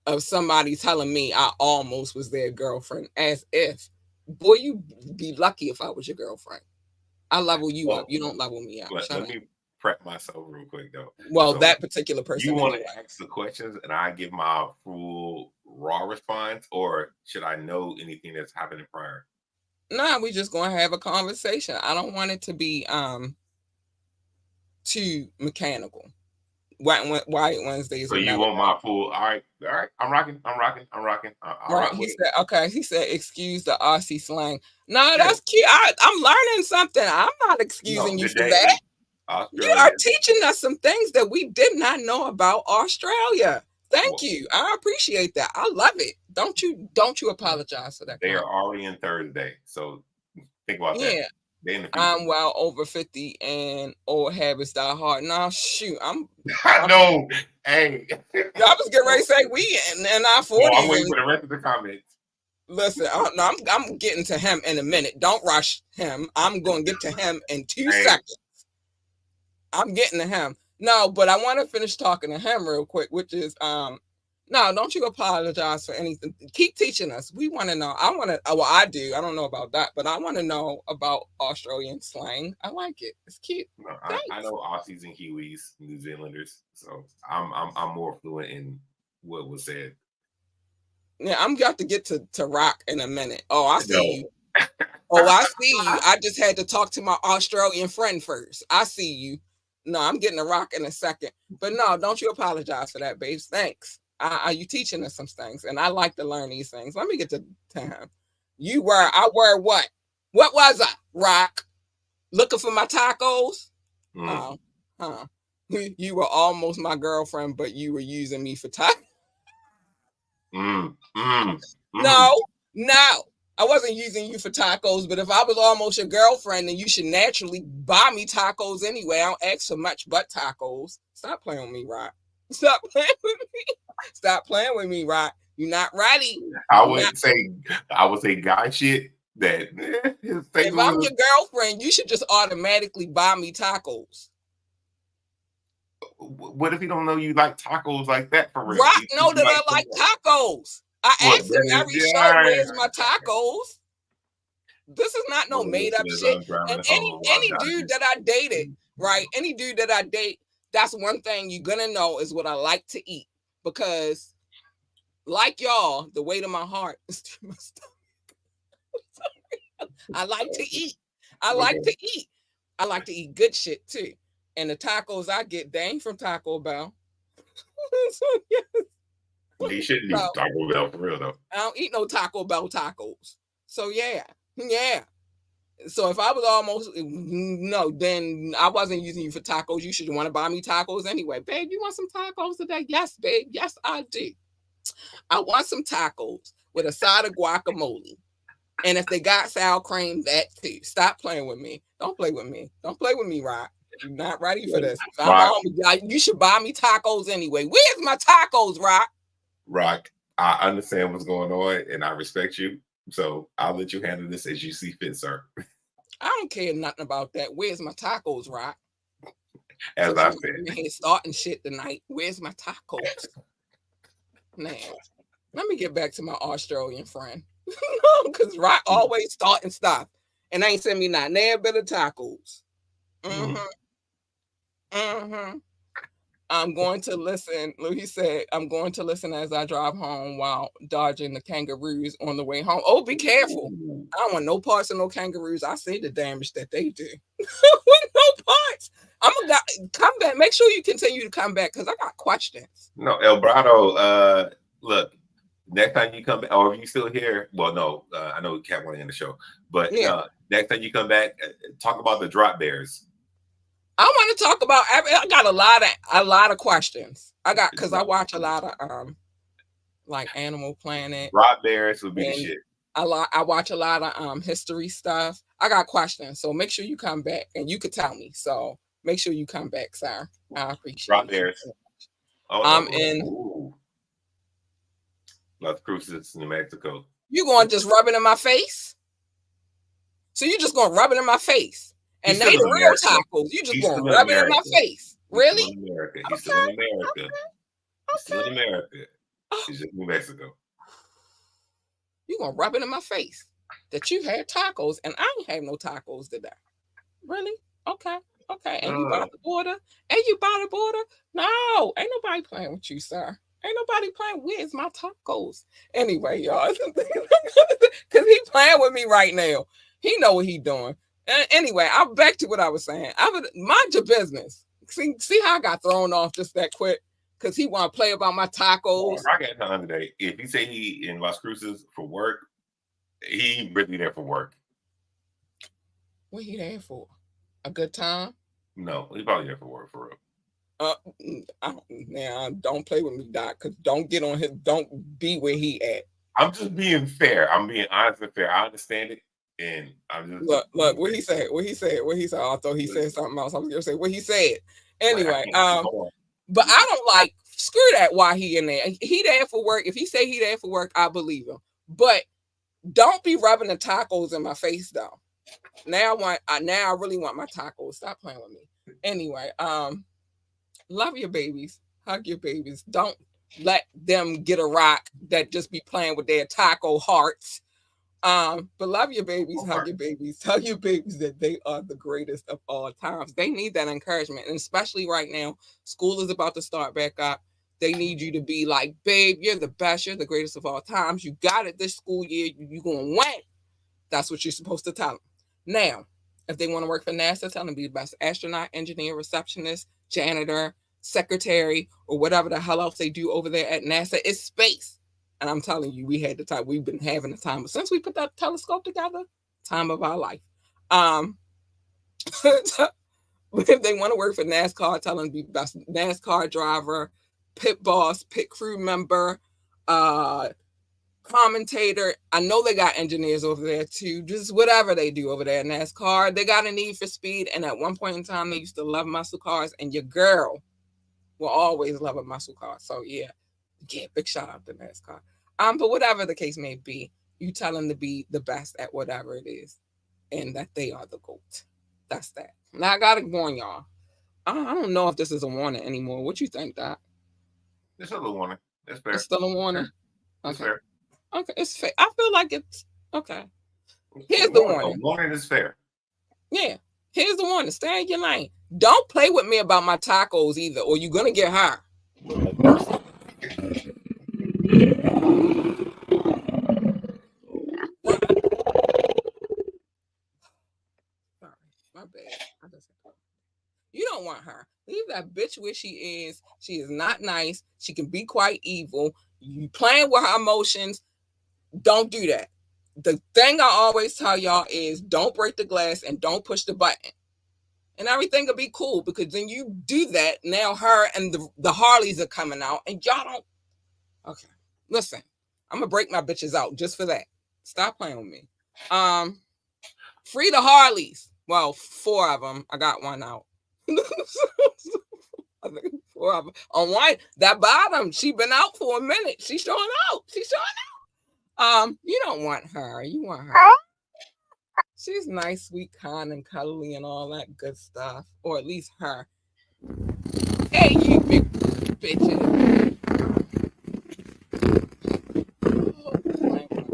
of somebody telling me I almost was their girlfriend, as if, boy, you'd be lucky if I was your girlfriend. I level you up. You don't level me up. Let me prep myself real quick, though. Well, so that particular person. You want to ask the questions and I give my full raw response, or should I know anything that's happened prior? Nah, we just going to have a conversation. I don't want it to be too mechanical. White Wednesdays. So you want my full? All right. I'm rocking. Right. He said, excuse the Aussie slang. No, that's cute. I'm learning something. I'm not excusing you for that. You are teaching us some things that we did not know about Australia. Thank you. I appreciate that. I love it. Don't you apologize for that. They are already in Thursday, so think about that. I'm well over 50 and old habits die hard. Nah, shoot, I know. Hey, I was getting ready to say we in our 40s. Well, I'm waiting for the rest of the comments. Listen, I'm getting to him in a minute. Don't rush him. I'm going to get to him in 2 seconds. I'm getting to him. No, but I want to finish talking to him real quick, which is no, don't you apologize for anything. Keep teaching us. We want to know. I do. I don't know about that, but I want to know about Australian slang. I like it. It's cute. No, I know Aussies and Kiwis, New Zealanders, so I'm more fluent in what was said. Yeah, I'm got to get to rock in a minute. Oh, I see you. Oh, I see you. I just had to talk to my Australian friend first. I see you. No, I'm getting to rock in a second. But no, don't you apologize for that, babes. Thanks. You teaching us some things, and I like to learn these things. Let me get to him. I were what? What was I? Rock. Looking for my tacos? You were almost my girlfriend, but you were using me for tacos. No. I wasn't using you for tacos, but if I was almost your girlfriend, then you should naturally buy me tacos anyway. I don't ask for much but tacos. Stop playing with me, Rock. Stop playing with me. Stop playing with me, Rock. You're not ready. I would say guy shit that if I'm your girlfriend, you should just automatically buy me tacos. What if he don't know you like tacos like that for real? Rock know that I like tacos. I asked him every show, where's my tacos? This is not no made up shit. And any dude that I dated, right? Any dude that I date, that's one thing you're gonna know is what I like to eat. Because like y'all, the weight of my heart is to my stomach. I like to eat. I like to eat good shit too. And the tacos I get, they ain't from Taco Bell. So, yes. He shouldn't eat Taco Bell for real though. I don't eat no Taco Bell tacos. So yeah. So if I was almost then I wasn't using you for tacos. You should want to buy me tacos anyway. Babe, you want some tacos today? Yes, babe. Yes, I do. I want some tacos with a side of guacamole. And if they got sour cream, that too. Stop playing with me. Don't play with me. Don't play with me, Rock. You're not ready for this. You should buy me tacos anyway. Where's my tacos, Rock? Rock, I understand what's going on and I respect you. So I'll let you handle this as you see fit, sir. I don't care nothing about that. Where's my tacos, Rock? As I said. Starting shit tonight. Where's my tacos? Now, let me get back to my Australian friend. Because Rock always starting stuff. And ain't send me not near bit of tacos. I'm going to listen. He said, I'm going to listen as I drive home while dodging the kangaroos on the way home. Oh, be careful. I don't want no parts of no kangaroos. I see the damage that they do. No parts. I'm going to come back. Make sure you continue to come back because I got questions. No, El Brado, look, next time you come back, or if you still here, well, no, I know Cat want to end the show, but next time you come back, talk about the drop bears. I want to talk about. I got a lot of questions. Because I watch a lot of like Animal Planet. Drop bears would be the shit. I watch a lot of history stuff. I got questions, so make sure you come back and you could tell me. So make sure you come back, sir. I appreciate drop bears. I'm in Las Cruces, New Mexico. You going to just rub it in my face? So you just gonna rub it in my face? And they the real tacos. You just gonna rub it in my face. Really? He's still in America. He's still in America. He's just New Mexico. You gonna rub it in my face that you had tacos and I ain't have no tacos today. Really? Okay. And you by the border? No, ain't nobody playing with you, sir. Ain't nobody playing. Where's my tacos? Anyway, y'all. Because he playing with me right now. He know what he doing. Anyway, I'm back to what I was saying. I would mind your business. See how I got thrown off just that quick because he want to play about my tacos. I got time today. If he say he in Las Cruces for work, he really there for work. What he there for? A good time? No, he probably there for work for real. Now don't play with me, Doc. Because don't get on his. Don't be where he at. I'm just being fair. I'm being honest and fair. I understand it. And I'm just look what he said. I thought he said something else. I was gonna say what he said. Anyway, but I don't like screw that. Why he in there? He there for work. If he say he there for work, I believe him. But don't be rubbing the tacos in my face though. Now I really want my tacos. Stop playing with me. Anyway, love your babies. Hug your babies. Don't let them get a rock that just be playing with their taco hearts. But love your babies, hug your babies, tell your babies that they are the greatest of all times. They need that encouragement. And especially right now, school is about to start back up. They need you to be like, babe, you're the best, you're the greatest of all times. You got it this school year, you're going to win. That's what you're supposed to tell them. Now, if they want to work for NASA, tell them to be the best astronaut, engineer, receptionist, janitor, secretary, or whatever the hell else they do over there at NASA. It's space. And I'm telling you, we had the time. We've been having the time. But since we put that telescope together, time of our life. If they want to work for NASCAR, tell them to be best NASCAR driver, pit boss, pit crew member, commentator. I know they got engineers over there too. Just whatever they do over there in NASCAR, they got a need for speed. And at one point in time, they used to love muscle cars, and your girl will always love a muscle car. So yeah, big shout out to NASCAR. But whatever the case may be, you tell them to be the best at whatever it is, and that they are the GOAT. That's that. Now I gotta warn y'all. I don't know if this is a warning anymore. What you think, Doc? It's a little warning. That's fair. It's still a warning. That's okay. Fair. Okay, it's fair. I feel like it's okay. Here's the warning. Warning is fair. Yeah. Here's the warning. Stay in your lane. Don't play with me about my tacos either, or you're gonna get high. Sorry, my bad. You don't want her. Leave that bitch where she is. She is not nice. She can be quite evil. You playing with her emotions. Don't do that. The thing I always tell y'all is don't break the glass and don't push the button. And everything will be cool, because then you do that. Now her and the Harleys are coming out and y'all don't. Okay. Listen, I'm going to break my bitches out just for that. Stop playing with me. Free the Harleys. Well, 4 of them. I got one out. I think 4 of them. On one, that bottom, she been out for a minute. She's showing out. You don't want her. You want her. She's nice, sweet, kind, and cuddly, and all that good stuff. Or at least her. Hey, you big bitches.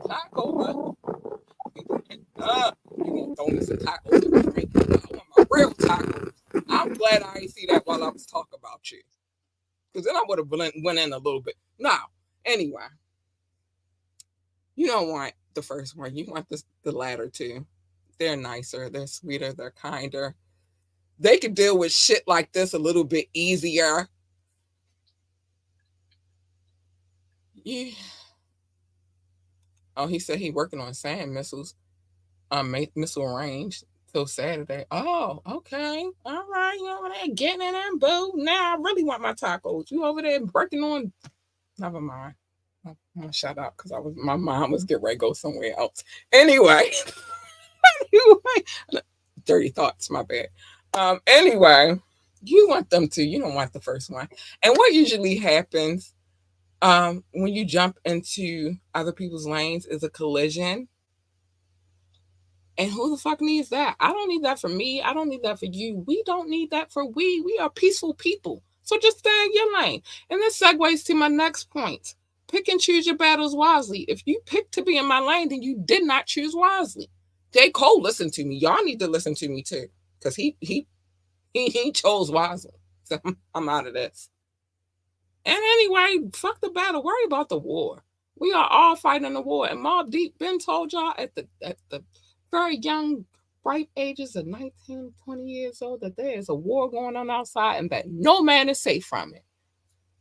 Taco, you want donuts and tacos and drink. I want my real tacos. I'm glad I didn't see that while I was talking about you. Because then I would have went in a little bit. Now, anyway. You don't want the first one. You want the latter two. They're nicer. They're sweeter. They're kinder. They can deal with shit like this a little bit easier. Yeah. Oh, he said he working on sand missiles. Missile range till Saturday. Oh, okay. All right. You over there getting in there, boo. Now I really want my tacos. You over there working on. Never mind. I'm gonna shut up because my mind was getting ready to go somewhere else. Anyway. Dirty thoughts, my bad. Anyway, you want them to. You don't want the first one. And what usually happens when you jump into other people's lanes is a collision. And who the fuck needs that? I don't need that for me. I don't need that for you. We don't need that for we. We are peaceful people. So just stay in your lane. And this segues to my next point. Pick and choose your battles wisely. If you pick to be in my lane, then you did not choose wisely. J. Cole, listen to me. Y'all need to listen to me too. Because he chose wisely. So I'm out of this. And anyway, fuck the battle. Worry about the war. We are all fighting the war. And Mobb Deep been told y'all at the very young, bright ages of 19, 20 years old that there is a war going on outside and that no man is safe from it.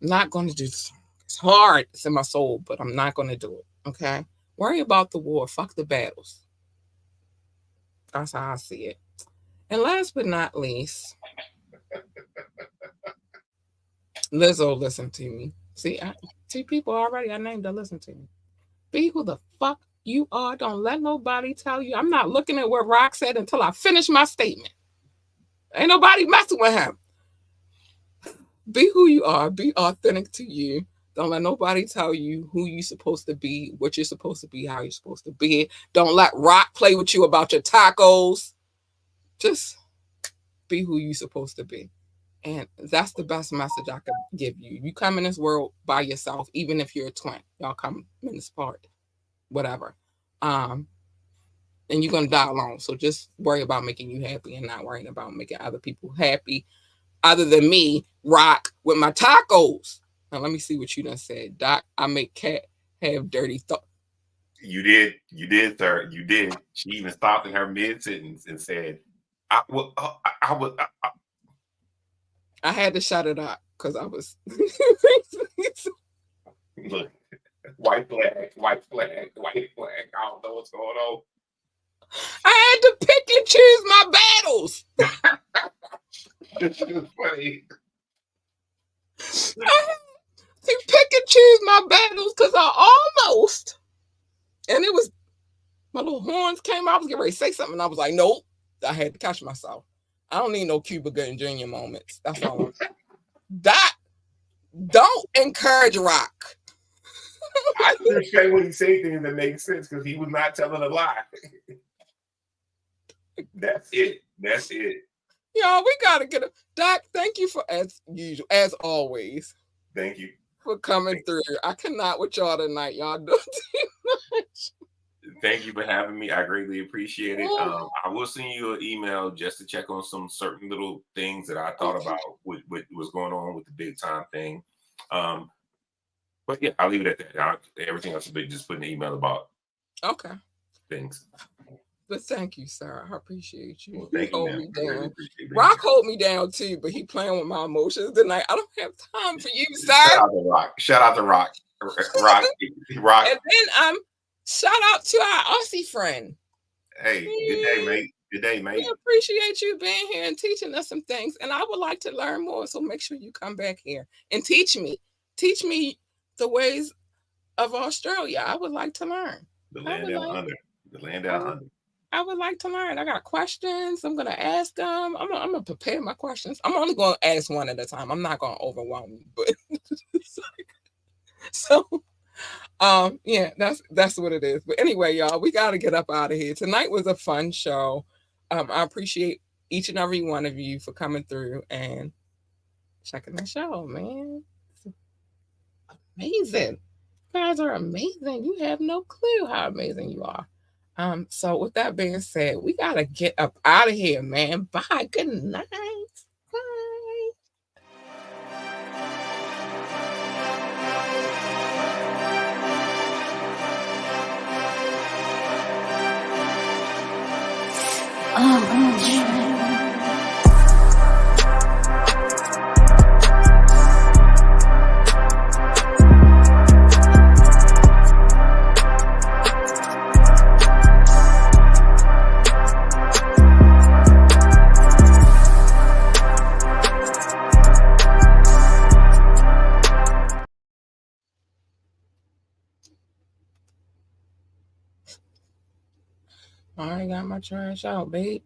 I'm not going to do this. It's hard. It's in my soul, but I'm not going to do it. Okay? Worry about the war. Fuck the battles. That's how I see it. And last but not least, Lizzo, listen to me. See people already I named that listen to me. Be who the fuck you are. Don't let nobody tell you. I'm not looking at what Rock said until I finish my statement. Ain't nobody messing with him. Be who you are. Be authentic to you. Don't let nobody tell you who you're supposed to be, what you're supposed to be, how you're supposed to be. Don't let Rock play with you about your tacos. Just be who you're supposed to be. And that's the best message I could give you. You come in this world by yourself, even if you're a twin. Y'all come in this part. Whatever. And you're going to die alone. So just worry about making you happy and not worrying about making other people happy. Other than me, Rock, with my tacos. Now, let me see what you done said. Doc, I make Cat have dirty thoughts. You did, sir. You did. She even stopped in her mid-sentence and said, I had to shut it up because I was... Look. White flag. I don't know what's going on. I had to pick and choose my battles. This is funny. I had to pick can choose my battles because I almost, and it was my little horns came out. I was getting ready to say something, and I was like, nope. I had to catch myself. I don't need no Cuba Gooding Jr. moments. That's all I'm saying. That don't encourage rock. I understand when he say things that make sense because he was not telling a lie. That's it. That's it. Y'all, we gotta get a Doc. Thank you for as usual, as always. Thank you for coming through. I cannot with y'all tonight. Y'all doing too much. Thank you for having me. I greatly appreciate it. I will send you an email just to check on some certain little things that I thought about what was going on with the big time thing. But yeah, I'll leave it at that. Everything else will be just put an email about things. But thank you, sir. I appreciate you. Well, thank you, hold man. me down. Rock hold me down too, but he playing with my emotions tonight. I don't have time for you, sir. Shout out to Rock. Shout out to Rock. Rock. And then shout out to our Aussie friend. Hey, good day, mate. Good day, mate. We appreciate you being here and teaching us some things. And I would like to learn more. So make sure you come back here and teach me. Teach me the ways of Australia. I would like to learn. The land down under. The land down under. I would like to learn. I got questions. I'm going to ask them. I'm going to prepare my questions. I'm only going to ask one at a time. I'm not going to overwhelm you. But so, yeah, that's what it is. But anyway, y'all, we got to get up out of here. Tonight was a fun show. I appreciate each and every one of you for coming through and checking the show, man. It's amazing. You guys are amazing. You have no clue how amazing you are. So with that being said, we gotta get up out of here, man. Bye. Good night. Bye. I got my trash out, babe.